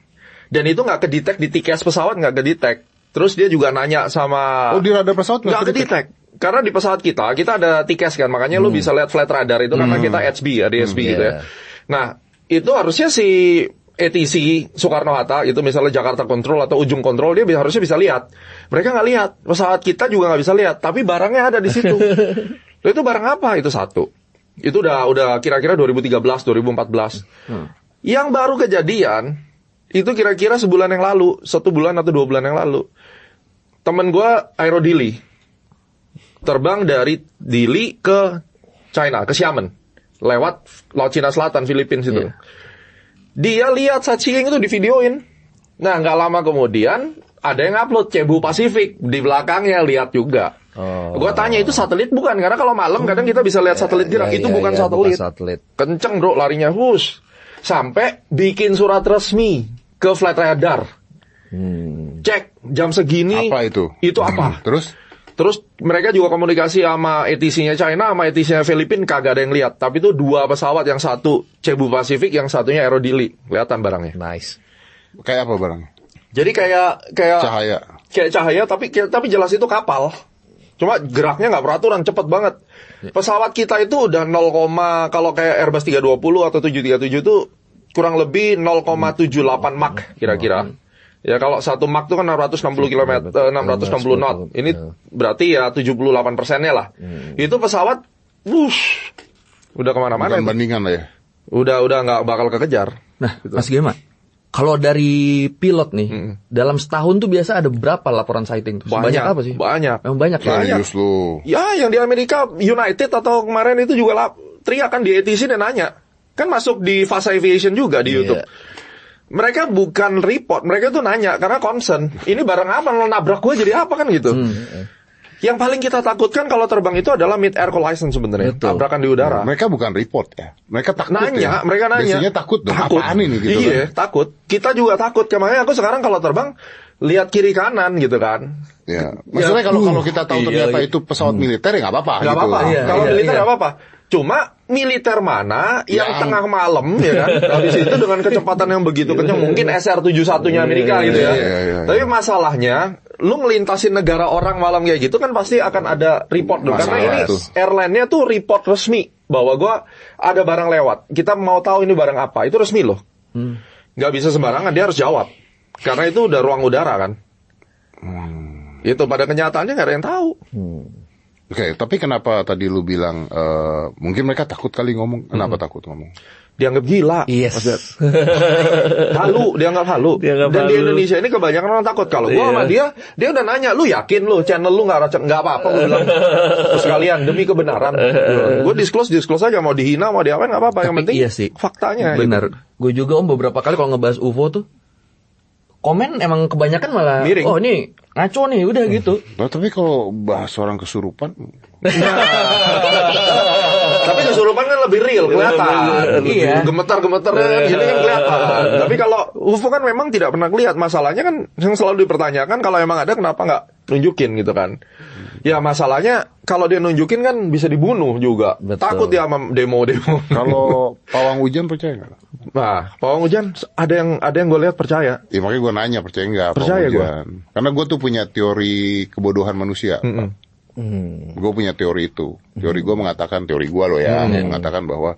Dan itu nggak kedetek di tiket pesawat, nggak kedetek. Terus dia juga nanya sama... Oh, di radar pesawat nggak kedetek. Karena di pesawat kita ada tiket kan. Makanya lu bisa lihat flight radar itu karena kita HB, ADSB gitu ya. Nah, itu harusnya si ATC Soekarno-Hatta, itu misalnya Jakarta Control atau Ujung Control, dia harusnya bisa lihat. Mereka nggak lihat. Pesawat kita juga nggak bisa lihat. Tapi barangnya ada di situ. Lalu itu barang apa? Itu satu. Itu udah kira-kira 2013, 2014. Yang baru kejadian, itu kira-kira sebulan yang lalu, 1 bulan atau 2 bulan yang lalu. Temen gue Aerodili, terbang dari Dili ke China, ke Xiamen, lewat Laut Cina Selatan, Filipina situ. Dia lihat sightseeing itu divideoin. Nah, nggak lama kemudian, ada yang upload Cebu Pasifik, di belakangnya lihat juga. Gue tanya itu satelit bukan? Karena kalau malam kadang kita bisa lihat satelit gerak. Itu bukan satelit. Kenceng bro larinya, sampai bikin surat resmi ke flight radar. Cek jam segini. Apa itu? Itu apa? Terus mereka juga komunikasi sama ATC-nya China, sama ATC-nya Filipina, kagak ada yang lihat. Tapi itu 2 pesawat, yang satu Cebu Pasifik, yang satunya Aerodili. Kelihatan barangnya. Nice. Kayak apa barangnya? Jadi kayak cahaya. Kayak cahaya, tapi jelas itu kapal. Cuma geraknya nggak peraturan, cepet banget. Pesawat kita itu udah 0, kalau kayak Airbus 320 atau 737 itu kurang lebih 0,78 Mach kira-kira. Ya kalau 1 Mach itu kan 660 km, 660 knot. Ini berarti ya 78%-nya lah. Itu pesawat, udah kemana-mana. Bukan bandingan lah ya. Udah nggak bakal kekejar. Nah, gitu. Mas Gema, kalau dari pilot nih, dalam setahun tuh biasa ada berapa laporan sighting tuh? Banyak apa sih? Banyak. Memang banyak ya? Serius lu. Ya, yang di Amerika, United atau kemarin itu juga teriak kan di ATC dan nanya. Kan masuk di Fast Aviation juga di YouTube. Mereka bukan report, mereka tuh nanya karena concern. Ini barang apa, nabrak gue jadi apa kan gitu. Yang paling kita takutkan kalau terbang itu adalah mid-air collision sebenarnya. Tabrakan di udara. Mereka bukan report ya. Mereka takut mereka nanya. Biasanya takut dong. Apaan ini gitu kan. Takut. Kita juga takut. Makanya aku sekarang kalau terbang lihat kiri kanan gitu kan. Ya. Maksudnya kalau kita tahu ternyata itu pesawat militer ya nggak apa-apa. Nggak gitu. apa-apa. Kalau militer nggak apa-apa. Cuma militer mana yang tengah malam ya kan, habis itu dengan kecepatan yang begitu kencang, mungkin SR-71-nya Amerika gitu ya. Tapi masalahnya, lu ngelintasin negara orang malam kayak gitu kan pasti akan ada report dong. Karena ini airline-nya tuh report resmi bahwa ada barang lewat. Kita mau tahu ini barang apa, itu resmi loh. Nggak bisa sembarangan, dia harus jawab. Karena itu udah ruang udara kan. Itu pada kenyataannya nggak ada yang tahu. Oke, tapi kenapa tadi lu bilang mungkin mereka takut kali ngomong? Kenapa takut ngomong? Dianggap gila. Yes. Dianggap halu. Dan di Indonesia ini kebanyakan orang takut. Kalau gua sama dia udah nanya, lu yakin lu channel lu nggak apa-apa? Gua bilang, terus kalian demi kebenaran. Gua disclose aja, mau dihina mau diapain nggak apa-apa. Yang penting iya sih, faktanya. Benar. Gitu. Gue juga beberapa kali kalau ngebahas UFO tuh, komen emang kebanyakan malah miring. Oh ini ngaco nih, udah gitu. Nah, tapi kalau bahas orang kesurupan, tapi kesurupan kan lebih real, kelihatan. Iya. Gemetar-gemetar jadi kan kelihatan. Tapi kalau UFO kan memang tidak pernah kelihatan. Masalahnya kan yang selalu dipertanyakan, kalau emang ada kenapa nggak nunjukin gitu kan? Ya masalahnya kalau dia nunjukin kan bisa dibunuh juga. Betul. Takut dia sama demo-demo. Kalau pawang hujan percaya nggak? Nah, pawang hujan ada yang gue lihat percaya. Ya makanya gue nanya percaya nggak? Percaya gue. Karena gue tuh punya teori kebodohan manusia. Gue punya teori itu. Teori gue mengatakan, teori gue loh ya, mengatakan bahwa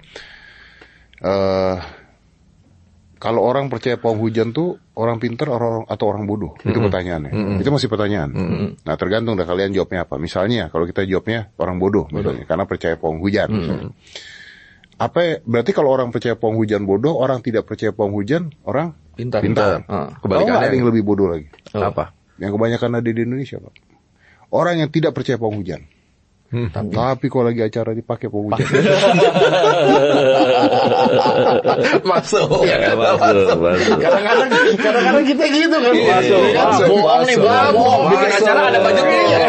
kalau orang percaya pawang hujan tuh orang pintar atau orang bodoh? Itu pertanyaannya. Itu masih pertanyaan. Nah tergantung dah kalian jawabnya apa. Misalnya kalau kita jawabnya orang bodoh misalnya, karena percaya pawang hujan. Berarti kalau orang percaya pawang hujan bodoh, orang tidak percaya pawang hujan orang pintar. Kebalikannya ada yang lebih bodoh lagi. Apa? Yang kebanyakan ada di Indonesia, Pak. Orang yang tidak percaya pawang hujan. Tapi kalau lagi acara dipakai pemuja. Masuk. Ya, masuk. Kadang-kadang kita gitu kan. Masuk. Bohong nih, bohong. Bikin acara ada budgetnya.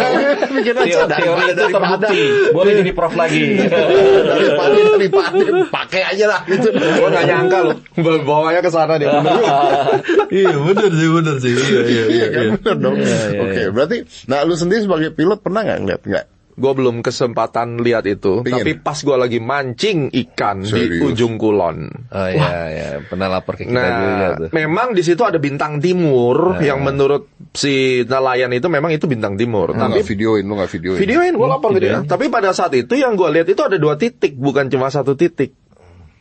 Bikin acara. Teori itu terbukti. Boleh jadi prof lagi. Daripada pakai aja lah gitu. Gue gak nyangka loh, bawanya ke sana dia. Iya bener sih. Iya kan bener dong. Oke, berarti nah lu sendiri sebagai pilot pernah nggak ngeliat nggak? Gue belum kesempatan lihat itu, Pingin. tapi pas gue lagi mancing ikan di ujung kulon. Oh iya, pernah lapor ke kita juga Nah, tuh. memang di situ ada bintang timur yang menurut si nelayan itu memang itu bintang timur. Lu Tapi nggak videoin. videoin gue lapor ke dia. Tapi pada saat itu yang gue lihat itu ada 2 titik, bukan cuma 1 titik.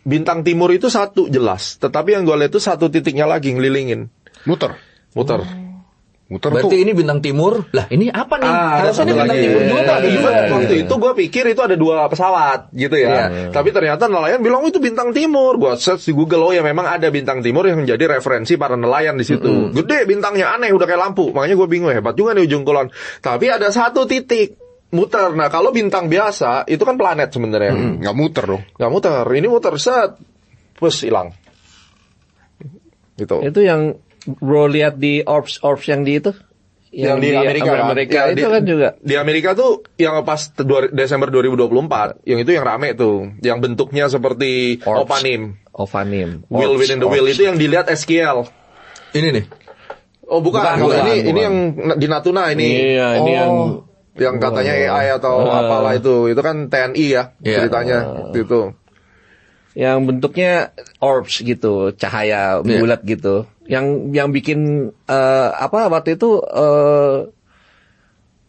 Bintang timur itu 1 jelas, tetapi yang gue lihat itu 1 titiknya lagi ngelilingin, Muter Berarti tuh. ini bintang timur. Lah ini apa nih? Ada Harusnya ini satu bintang lagi. timur juga ada juga. Waktu itu gue pikir itu ada 2 pesawat gitu ya. Tapi ternyata nelayan bilang itu bintang timur. Gue search di Google, oh ya memang ada bintang timur yang menjadi referensi para nelayan di situ. Gede bintangnya, aneh, udah kayak lampu. Makanya gue bingung, hebat juga nih ujung kulon. Tapi ada 1 titik muter. Nah kalau bintang biasa itu kan planet sebenarnya. Nggak muter dong. Nggak muter. Ini muter set, terus hilang. Gitu. Itu yang bro lihat di orbs yang di itu. Yang di Amerika, Amerika Ya, itu kan juga. Di Amerika tuh yang pas Desember 2024, yang itu yang rame tuh, yang bentuknya seperti Orbs. Opanim. Ofanim. Wheel within the wheel itu yang dilihat SQL. Ini nih. Oh bukan. Ini yang di Natuna ini. Iya, ini yang katanya AI atau apalah itu kan TNI ya ceritanya itu. yang bentuknya orbs gitu, cahaya bulat gitu. Yang bikin waktu itu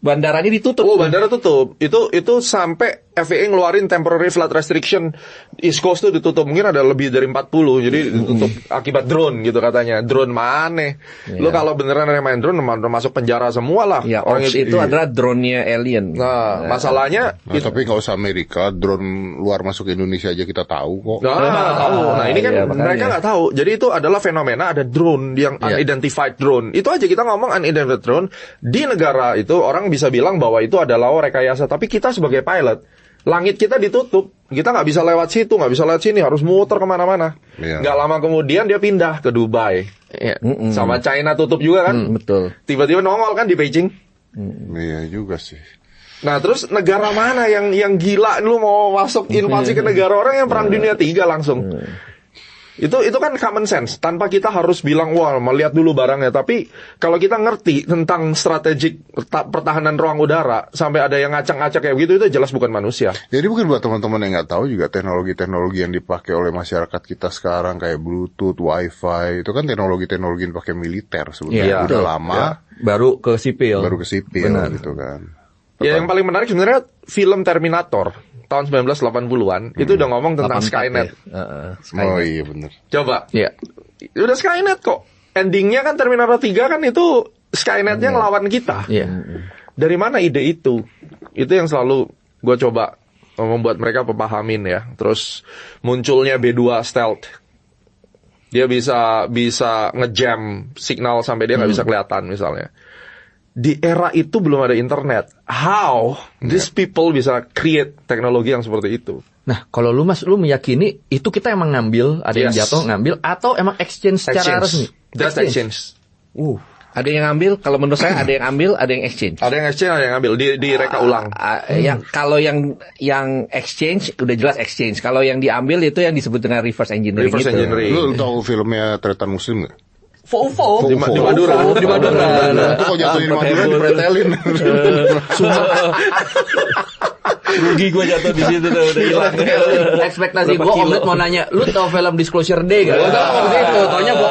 bandaranya ditutup. Oh, bandara tutup. Itu sampai FAA ngeluarin temporary flight restriction, East Coast tuh ditutup. Mungkin ada lebih dari 40, jadi ditutup akibat drone gitu katanya. Drone mana? Lu kalau beneran ada main drone, masuk penjara semua lah. Ya, orbs itu adalah drone-nya alien. Nah, masalahnya Tapi nggak usah Amerika, drone luar masuk Indonesia aja kita tahu kok. tahu. Nah, ini kan Iya, makanya. mereka nggak tahu. Jadi itu adalah fenomena ada drone yang unidentified drone. Itu aja kita ngomong unidentified drone di negara itu orang bisa bilang bahwa itu adalah rekayasa. Tapi kita sebagai pilot, langit kita ditutup, kita nggak bisa lewat situ, nggak bisa lewat sini, harus muter kemana-mana. Nggak lama kemudian dia pindah ke Dubai, sama China tutup juga kan. Betul. Tiba-tiba nongol kan di Beijing. Iya juga sih. Nah terus negara mana yang gila lu mau masuk invasi ke negara orang yang perang dunia 3 langsung? Itu kan common sense, tanpa kita harus bilang wah melihat dulu barangnya. Tapi kalau kita ngerti tentang strategik pertahanan ruang udara sampai ada yang ngacak-ngacak kayak begitu, itu jelas bukan manusia. Jadi mungkin buat teman-teman yang nggak tahu juga teknologi-teknologi yang dipakai oleh masyarakat kita sekarang kayak Bluetooth, Wi-Fi itu kan teknologi-teknologi yang dipakai militer sebenarnya udah lama. Baru ke sipil. Gitu kan. Ya yang paling menarik sebenarnya film Terminator tahun 1980-an itu udah ngomong tentang Skynet. Oh iya benar. Coba. Iya. Udah Skynet kok. Endingnya kan Terminator 3 kan itu Skynetnya ngelawan kita. Iya. Dari mana ide itu? Itu yang selalu gue coba membuat mereka pepahamin ya. Terus munculnya B2 Stealth. Dia bisa ngejam signal sampai dia nggak bisa kelihatan misalnya. Di era itu belum ada internet. How these people bisa create teknologi yang seperti itu? Nah, kalau lu meyakini itu kita emang ngambil, ada yang jatuh ngambil, atau emang exchange secara resmi? Just exchange. Ada yang ngambil, kalau menurut saya ada yang ambil, ada yang exchange. Ada yang exchange, ada yang ngambil, di reka ulang. Kalau yang exchange udah jelas exchange. Kalau yang diambil itu yang disebut dengan reverse engineering. Reverse engineering. Lu tahu filmnya Tretan Muslim nggak? Fofo. Di Madura. Di Madura. Itu kok jatuhin di Madura dipretelin. Rugi gue jatuh di situ tuh, udah hilang. Ekspektasi gue, Omlet mau nanya, lu tahu film Disclosure Day gak? Gue tahu gitu, taunya gue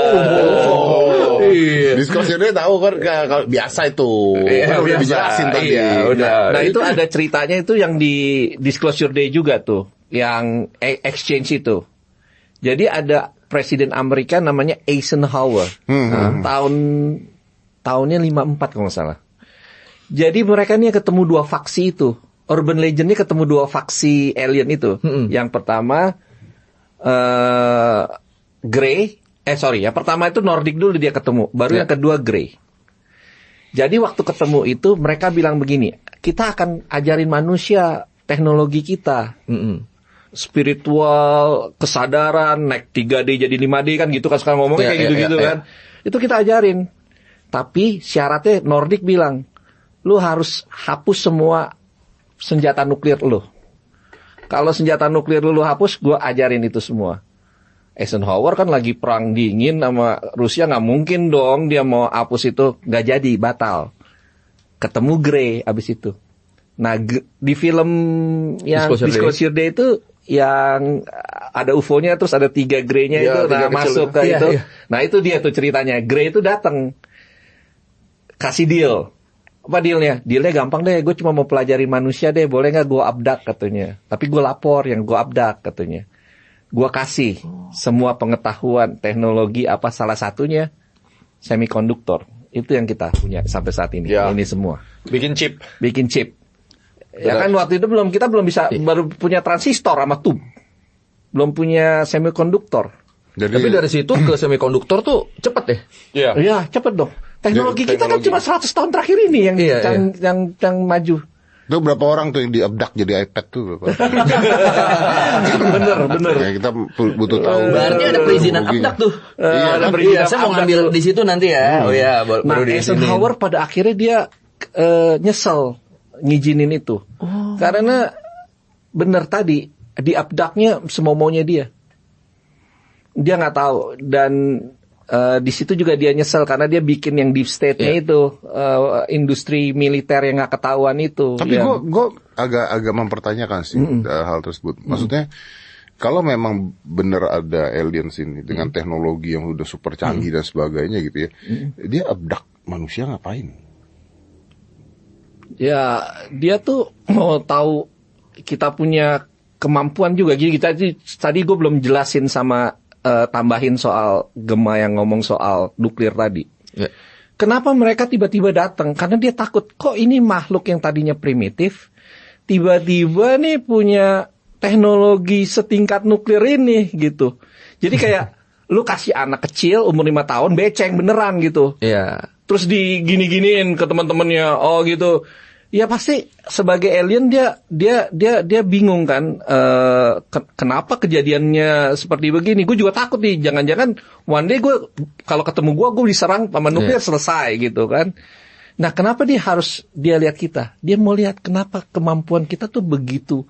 Disclosure Day tahu kan kalau biasa itu. Udah dijelasin tadi. Nah itu ada ceritanya itu yang di Disclosure Day juga tuh, yang exchange itu. Jadi ada Presiden Amerika namanya Eisenhower. Tahunnya 54 kalau nggak salah. Jadi mereka nih ketemu 2 faksi itu. Urban Legend-nya ketemu 2 faksi alien itu. Yang pertama Grey. Yang pertama itu Nordic dulu dia ketemu. Baru yang kedua Grey. Jadi waktu ketemu itu mereka bilang begini, kita akan ajarin manusia teknologi kita. Spiritual, kesadaran, naik 3D jadi 5D kan gitu kan sekarang ngomongnya kayak gitu-gitu kan. Itu kita ajarin. Tapi syaratnya Nordic bilang, lu harus hapus semua senjata nuklir lu. Kalau senjata nuklir lu hapus, gua ajarin itu semua. Eisenhower kan lagi perang dingin sama Rusia, nggak mungkin dong dia mau hapus itu, nggak jadi, batal. Ketemu Gray abis itu. Nah di film yang Disclosure Day itu yang ada UFO-nya terus ada 3 Gray-nya itu masuk ke itu. Nah itu dia tuh ceritanya. Gray itu datang kasih deal. Apa dealnya? Dealnya gampang deh, gue cuma mau pelajari manusia deh, boleh nggak gue abduct katanya. Tapi gue lapor yang gue abduct katanya. Gue kasih semua pengetahuan teknologi apa salah satunya semikonduktor. Itu yang kita punya sampai saat ini. Ini semua. Bikin chip. Ya kan waktu itu kita belum bisa, baru punya transistor sama tube. Belum punya semikonduktor. Tapi dari situ ke semikonduktor tuh cepet deh. Iya, cepet dong. Teknologi kita kan cuma 100 tahun terakhir ini yang maju. Itu berapa orang tuh yang di-abduct jadi iPad tuh? Bener. Ya, kita butuh tahu. Berarti ada perizinan abduct tuh. Ada perizinan. Saya mau ngambil di situ nanti ya. Baru di Eisenhower pada akhirnya dia nyesel ngizinin itu. Karena bener tadi di-abduct-nya semau-maunya dia. Dia nggak tahu dan di situ juga dia nyesel karena dia bikin yang deep state-nya itu industri militer yang nggak ketahuan itu. Tapi gue agak mempertanyakan sih hal tersebut. Maksudnya kalau memang benar ada aliens ini dengan teknologi yang udah super canggih dan sebagainya gitu ya, dia abduct manusia ngapain? Ya dia tuh mau tahu kita punya kemampuan juga. Jadi tadi gue belum jelasin sama tambahin soal Gema yang ngomong soal nuklir tadi. Kenapa mereka tiba-tiba datang? Karena dia takut, kok ini makhluk yang tadinya primitif, tiba-tiba nih punya teknologi setingkat nuklir ini gitu. Jadi kayak lu kasih anak kecil umur 5 tahun beceng beneran gitu. Terus digini-giniin ke teman-temannya, oh gitu. Ya pasti sebagai alien dia bingung kan, kenapa kejadiannya seperti begini. Gue juga takut nih, jangan-jangan one day gue kalau ketemu gue diserang sama nuklir selesai gitu kan. Nah kenapa dia lihat kita? Dia mau lihat kenapa kemampuan kita tuh begitu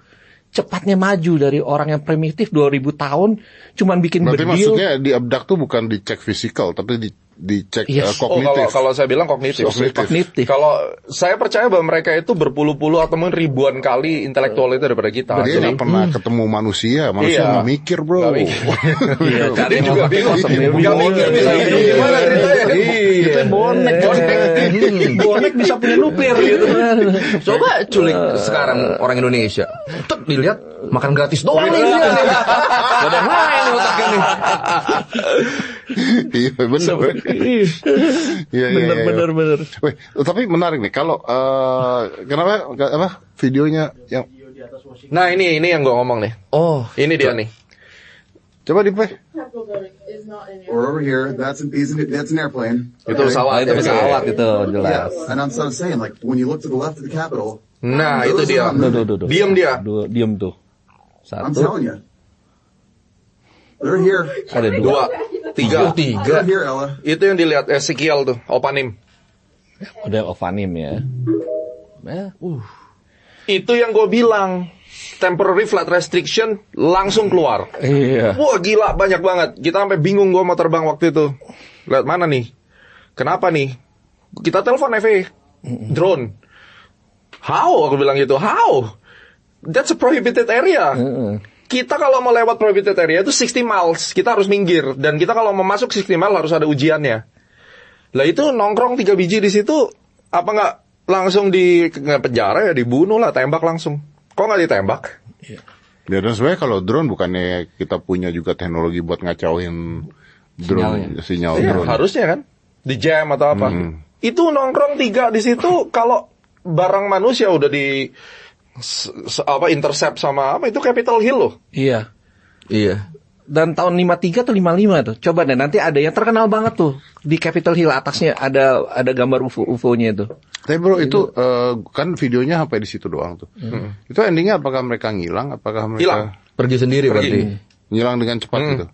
cepatnya maju dari orang yang primitif 2000 tahun cuman bikin bedil. Berarti maksudnya di abduct tuh bukan dicek fisikal tapi dicek kognitif. Kalau saya bilang kognitif. Kalau saya percaya bahwa mereka itu berpuluh-puluh atau mungkin ribuan kali intelektual itu daripada kita. Dia nggak pernah ketemu manusia nggak mikir bro. Dia juga bingung. Nggak mikir bisa hidup gimana ceritanya? Itu bonek bisa punya nuklir gitu. Coba culik sekarang orang Indonesia. Tuh dilihat makan gratis doang nih dia. Gak ada main otaknya nih. Iya benar. Bener. Wih, tapi menarik nih kalau kenapa videonya yang Nah ini yang gue ngomong nih. Oh, ini dia nih. Coba di play. Or over here, that's an airplane. Itu pesawat, itu jelas. Yeah, and I'm saying like when you look to the left of the Capitol. Nah, itu dia. Diam dia. Diam tuh. I'm telling you. They're here. Ada 2, 3. They're here, Ella. Itu yang dilihat Ezekiel tuh, Opanim. Udah Opanim ya. Itu yang gue bilang. Temporary flight restriction langsung keluar. Iya. Wah gila banyak banget. Kita sampai bingung gue mau terbang waktu itu. Lihat mana nih? Kenapa nih? Kita telepon FAA. Drone. How? Aku bilang gitu. How? That's a prohibited area. Kita kalau mau lewat prohibited area itu 60 miles. Kita harus minggir. Dan kita kalau mau masuk 60 miles harus ada ujiannya. Lah itu nongkrong 3 biji di situ. Apa nggak langsung di penjara ya? Dibunuh lah. Tembak langsung. Kok nggak ditembak? Ya dan sebenarnya kalau drone bukannya kita punya juga teknologi buat ngacauin drone sinyal drone. Harusnya kan di jam atau apa. Itu nongkrong 3 di situ kalau barang manusia udah di intercept sama apa itu Capitol Hill loh. Iya. Dan tahun 53 atau 55 tuh. Coba deh, nanti ada yang terkenal banget tuh. Di Capitol Hill atasnya ada gambar UFO-nya itu. Tapi bro, itu kan videonya sampai di situ doang tuh. Itu endingnya apakah mereka ngilang? Apakah mereka hilang? Pergi sendiri berarti. Ngilang dengan cepat gitu?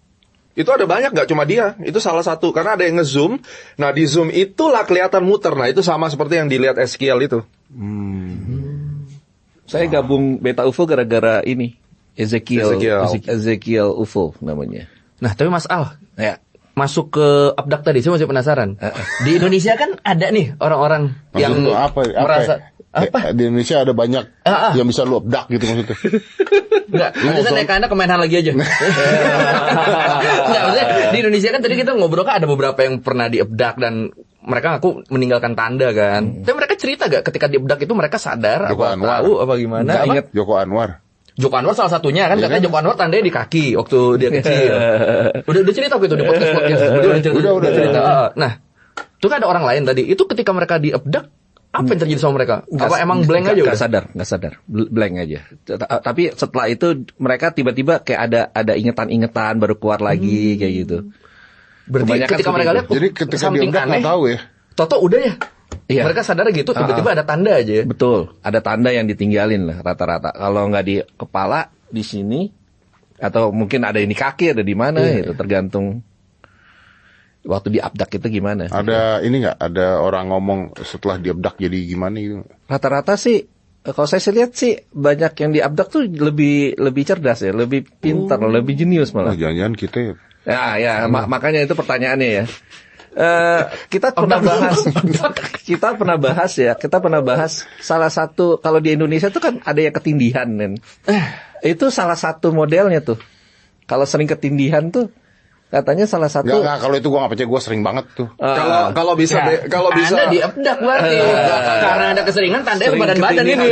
Itu ada banyak, nggak cuma dia. Itu salah satu. Karena ada yang nge-zoom. Nah, di zoom itulah kelihatan muter. Nah, itu sama seperti yang dilihat Ezekiel itu. Saya gabung Beta UFO gara-gara ini. Ezekiel UFO namanya. Nah, tapi Mas Al, Ya. masuk ke abdak tadi, saya masih penasaran. Di Indonesia kan ada nih orang-orang yang merasa Di Indonesia ada banyak yang bisa lu abdak gitu maksudnya. Enggak, nanti saya naik ke Anda Kemenhan lagi aja. Enggak, maksudnya di Indonesia kan tadi kita ngobrol kan ada beberapa yang pernah diabdak dan mereka ngaku meninggalkan tanda kan. Tapi mereka cerita gak ketika diabdak itu mereka sadar Joko apa Anwar. tahu apa gimana? Nggak Apa? inget. Joko Anwar salah satunya kan, katanya Joko Anwar tandanya di kaki waktu dia kecil. udah cerita waktu itu di podcast. Udah cerita. Nah, itu kan ada orang lain tadi. Itu ketika mereka diabdak, apa yang terjadi sama mereka? Apa emang blank aja udah? Nggak sadar, blank aja. Tapi setelah itu mereka tiba-tiba kayak ada ingetan-ingetan baru keluar lagi kayak gitu. Berarti ketika mereka lihat, Jadi ketika diabdak nggak tahu ya. Toto udah ya. Iya. Mereka sadar gitu, tiba-tiba ada tanda aja ya. Betul, ada tanda yang ditinggalin lah rata-rata. Kalau nggak di kepala, di sini, atau mungkin ada yang di kaki, ada di mana, itu tergantung waktu diabdak itu gimana. Ada ini nggak? Ada orang ngomong setelah diabdak jadi gimana gitu? Rata-rata sih, kalau saya lihat sih banyak yang diabdak tuh lebih cerdas ya, lebih pintar, lebih jenius malah. Jangan-jangan kita ya. Ya, makanya itu pertanyaannya ya. Kita pernah bahas salah satu, kalau di Indonesia tuh kan ada yang ketindihan kan. Itu salah satu modelnya tuh. Kalau sering ketindihan tuh katanya salah satu. Enggak, kalau itu gua nggak percaya, gua sering banget tuh. Kalau bisa Anda diabdak berarti. Karena ada keseringan tandanya ke badan-badan ini.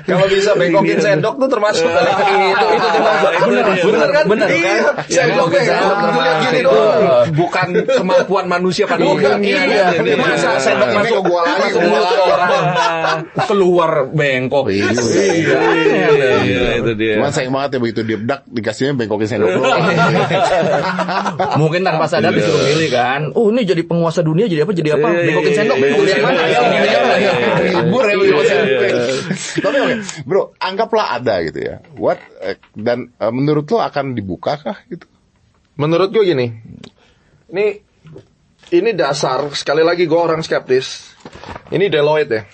Kalau bisa bengkokin sendok tuh termasuk Itu bener kan? Bener kan? Sendok bengkok lihat gini doang. Bukan kemampuan manusia pada Iya. Masa sendok masuk ke gua lagi, ke mulut orang. Keluar bengkok. Iya, itu dia. Cuman sayang banget ya begitu diabdak dikasihnya bengkokin sendok doang. Mungkin tanpa sadar disuruh milih kan. Oh, ini jadi penguasa dunia jadi apa? Jadi apa? Bengkokin sendok. Bengkokin yang mana? Libur ya bengkokin sendok. Tapi oke, bro, anggaplah ada gitu ya. Dan menurut lo akan dibuka kah gitu? Menurut gue gini, ini dasar, sekali lagi gue orang skeptis. Ini Deloitte ya.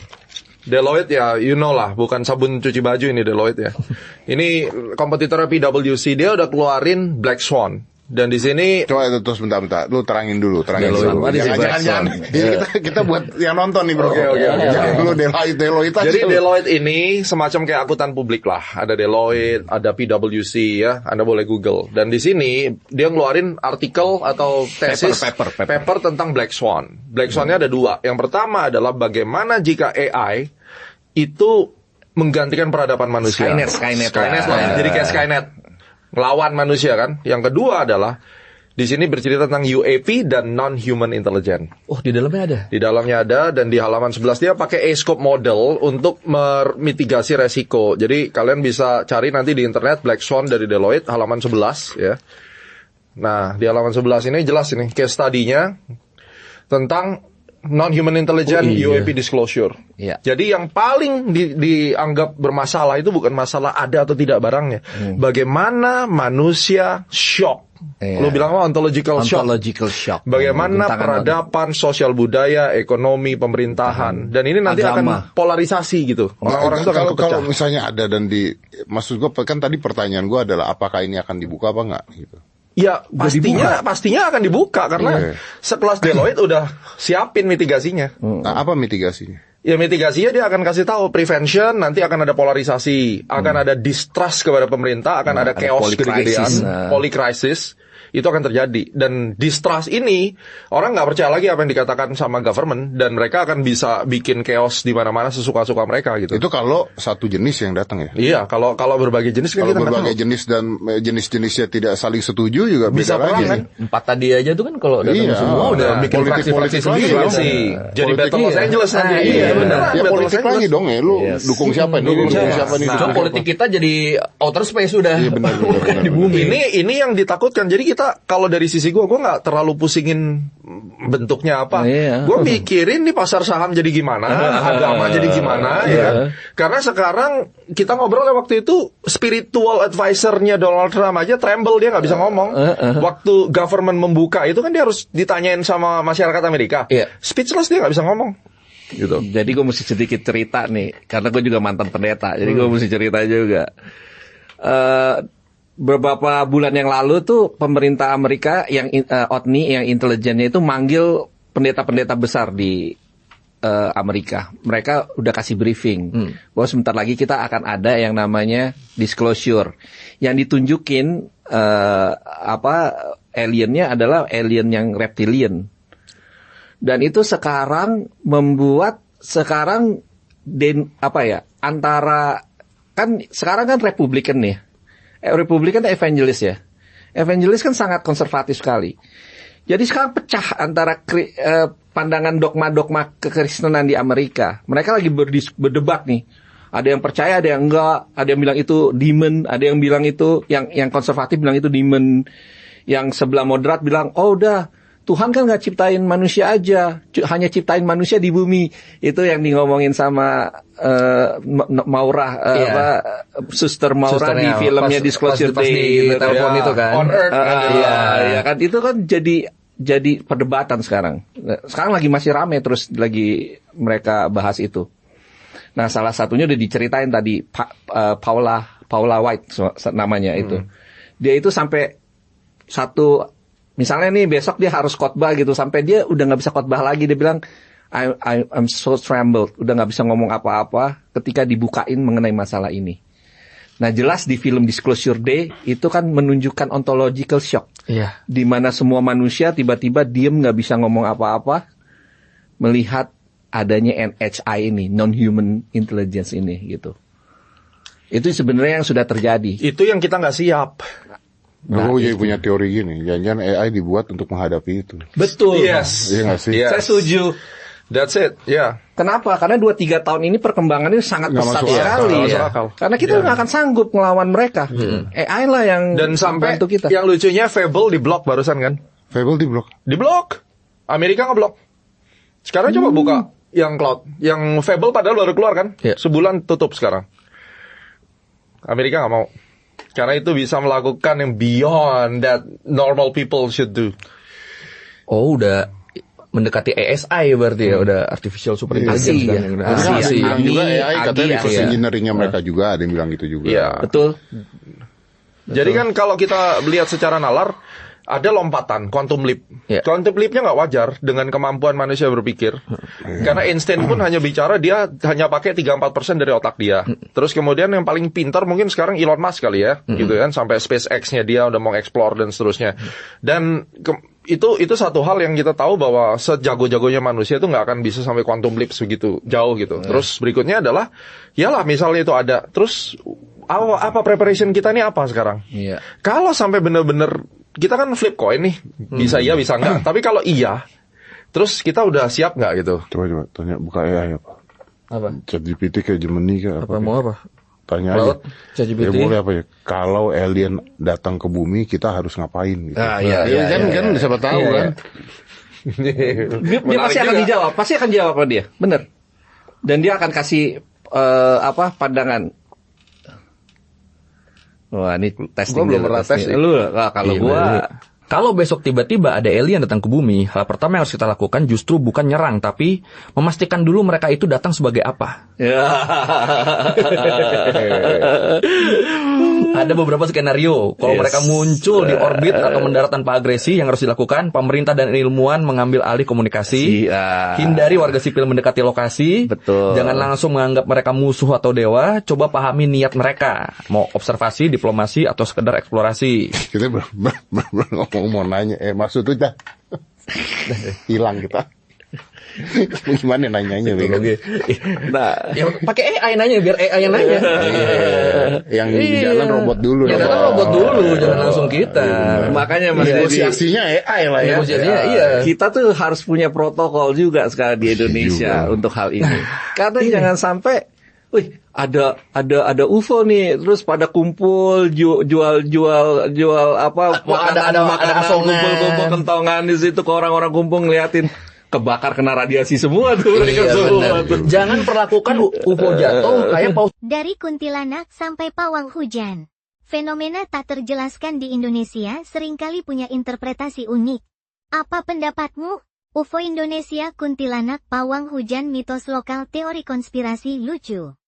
Deloitte ya, you know lah, bukan sabun cuci baju ini Deloitte ya. Ini kompetitor PwC, dia udah keluarin Black Swan. Dan di sini Coba itu terus bentar, lu terangin dulu. Jangan. Kita buat yang nonton nih bro. Oke. Jangan dulu Deloitte. Jadi Deloitte ini semacam kayak akuntan publik lah. Ada Deloitte, ada PwC ya. Anda boleh Google. Dan di sini dia ngeluarin artikel atau tesis paper tentang Black Swan. Black Swan-nya ada dua. Yang pertama adalah bagaimana jika AI itu menggantikan peradaban manusia. Skynet lah. Jadi kayak Skynet. Ngelawan manusia kan. Yang kedua adalah di sini bercerita tentang UAP dan non-human intelligence. Oh, di dalamnya ada? Di dalamnya ada, dan di halaman 11 dia pakai A-scope model untuk memitigasi resiko. Jadi kalian bisa cari nanti di internet Black Swan dari Deloitte halaman 11 ya. Nah, di halaman 11 ini jelas ini case study-nya tentang non-human intelligence UAP disclosure. Iya. Jadi yang paling dianggap bermasalah itu bukan masalah ada atau tidak barangnya. Bagaimana manusia shock. Lu bilang ontological shock. Bagaimana peradaban, sosial budaya, ekonomi, pemerintahan. Dan ini nanti akan polarisasi gitu. Orang-orang itu akan kepecah. Kalau misalnya ada dan maksud gue kan tadi pertanyaan gue adalah apakah ini akan dibuka apa enggak gitu. Ya pastinya akan dibuka karena sekelas Deloitte udah siapin mitigasinya. Nah, apa mitigasinya? Ya mitigasinya dia akan kasih tahu prevention, nanti akan ada polarisasi, akan ada distrust kepada pemerintah, akan ada chaos gede-gedean, polikrisis. itu akan terjadi. Dan distrust ini, orang nggak percaya lagi apa yang dikatakan sama government, dan mereka akan bisa bikin chaos di mana-mana sesuka-suka mereka gitu. Itu kalau satu jenis yang datang ya? Iya, kalau berbagai jenis kan kalau kita berbagai jenis dan jenis-jenisnya tidak saling setuju juga bisa perang kan? 4 tadi aja tuh kan kalau datang semua udah bikin fraksi-fraksi sendiri sih. Jadi Battle Los Angeles nanti. Iya benar. Ya politik lagi dong ya, lu dukung siapa nih? Dukung siapa nih? Nah, politik kita jadi outer space sudah. Iya benar. Di bumi. Ini yang ditakutkan. Jadi kita kalau dari sisi gue nggak terlalu pusingin bentuknya apa. Gue mikirin nih pasar saham jadi gimana, agama jadi gimana, ya kan? Karena sekarang kita ngobrol waktu itu spiritual advisor-nya Donald Trump aja tremble, dia nggak bisa ngomong. Waktu government membuka itu kan dia harus ditanyain sama masyarakat Amerika. Speechless, dia nggak bisa ngomong. Gitu. Jadi gue mesti sedikit cerita nih, karena gue juga mantan pendeta, jadi gue mesti cerita juga. Beberapa bulan yang lalu tuh pemerintah Amerika yang OTNI, yang intelijennya itu manggil pendeta-pendeta besar di Amerika. Mereka udah kasih briefing bahwa sebentar lagi kita akan ada yang namanya disclosure, yang ditunjukin aliennya adalah alien yang reptilian. Dan itu sekarang membuat antara kan sekarang kan Republikan nih. Republikan evangelis ya. Evangelis kan sangat konservatif sekali. Jadi sekarang pecah antara pandangan dogma-dogma kekristenan di Amerika. Mereka lagi berdebat nih. Ada yang percaya, ada yang enggak. Ada yang bilang itu demon, ada yang bilang itu yang konservatif bilang itu demon. Yang sebelah moderat bilang, "Oh udah, Tuhan kan nggak ciptain manusia aja, hanya ciptain manusia di bumi." Itu yang ngomongin sama Maura, Suster Maura di filmnya Disclosure Day, gitu. Telepon itu kan. On Earth, ya kan itu kan jadi perdebatan sekarang. Sekarang lagi masih rame terus lagi mereka bahas itu. Nah salah satunya udah diceritain tadi Paula White namanya itu. Dia itu sampai misalnya nih besok dia harus khotbah gitu, sampai dia udah nggak bisa khotbah lagi. Dia bilang, I'm so trembled, udah nggak bisa ngomong apa-apa ketika dibukain mengenai masalah ini. Nah jelas di film Disclosure Day itu kan menunjukkan ontological shock, di mana semua manusia tiba-tiba diem nggak bisa ngomong apa-apa melihat adanya NHI ini, non-human intelligence ini gitu. Itu sebenarnya yang sudah terjadi. Itu yang kita nggak siap. Aku jadi punya teori gini, jangan AI dibuat untuk menghadapi itu. Betul. Yes. Iya nggak sih? Yes. Saya setuju. That's it. Ya. Kenapa? Karena 2-3 tahun ini perkembangannya sangat pesat sekali. Karena kita nggak akan sanggup ngelawan mereka. AI lah yang dan sampai bantu kita. Yang lucunya Fable diblok barusan kan? Fable diblok. Diblok. Amerika ngeblok. Sekarang coba buka yang cloud, yang Fable padahal baru keluar kan? Sebulan tutup sekarang. Amerika nggak mau. Karena itu bisa melakukan yang beyond that normal people should do. Oh, udah mendekati ASI berarti ya, udah artificial super intelligence kan. Ada yang bilang juga AI katanya reverse engineering-nya mereka juga, ada yang bilang gitu juga. Iya, betul. Jadi kan kalau kita lihat secara nalar, ada lompatan, quantum leap. Quantum leap-nya nggak wajar dengan kemampuan manusia berpikir. Karena Einstein pun hanya bicara, dia hanya pakai 3-4% dari otak dia. Terus kemudian yang paling pintar mungkin sekarang Elon Musk kali ya, gitu kan, sampai SpaceX-nya dia udah mau explore dan seterusnya. Dan itu satu hal yang kita tahu bahwa sejago-jagonya manusia itu nggak akan bisa sampai quantum leap segitu jauh gitu. Terus berikutnya adalah, yalah misalnya itu ada, terus apa preparation kita nih apa sekarang? Kalau sampai benar-benar kita kan flip coin nih, bisa iya bisa enggak. Tapi kalau iya, terus kita udah siap nggak gitu? Coba tanya, buka AI apa? Apa? ChatGPT kayak Gemini kayak apa? Mau apa? Tanya Laut, aja. Ya boleh apa ya? Kalau alien datang ke bumi, kita harus ngapain gitu? Kan siapa tahu kan? Dia pasti akan dijawab, pasti akan jawab sama dia, bener. Dan dia akan kasih pandangan. Wah, ini testing. Gua belum pernah tes. Kalau besok tiba-tiba ada alien datang ke bumi, hal pertama yang harus kita lakukan justru bukan nyerang, tapi memastikan dulu mereka itu datang sebagai apa. Ada beberapa skenario. Kalau mereka muncul di orbit atau mendarat tanpa agresi, yang harus dilakukan, pemerintah dan ilmuwan mengambil alih komunikasi. Hindari warga sipil mendekati lokasi. Betul. Jangan langsung menganggap mereka musuh atau dewa. Coba pahami niat mereka. Mau observasi, diplomasi, atau sekedar eksplorasi. Kita mau nanya, maksudnya hilang kita. Gimana nanyanya? Nah, ya, pakai AI nanya biar AI yang nanya. Yang di jalan robot dulu. Yang datang robot dulu, jangan langsung kita. Makanya Mas negosiasinya AI lah ya. Negosiasinya iya. Kita tuh harus punya protokol juga sekarang di Indonesia untuk hal ini. Karena jangan sampai, wih, ada UFO nih, terus pada kumpul jual apa? Ada kumpul kentongan di situ, ke orang-orang kumpul ngeliatin. Kebakar kena radiasi semua tuh mereka semua tuh. Jangan perlakukan UFO jatuh kayak paus. Dari kuntilanak sampai pawang hujan. Fenomena tak terjelaskan di Indonesia seringkali punya interpretasi unik. Apa pendapatmu? UFO Indonesia, kuntilanak, pawang hujan, mitos lokal, teori konspirasi lucu.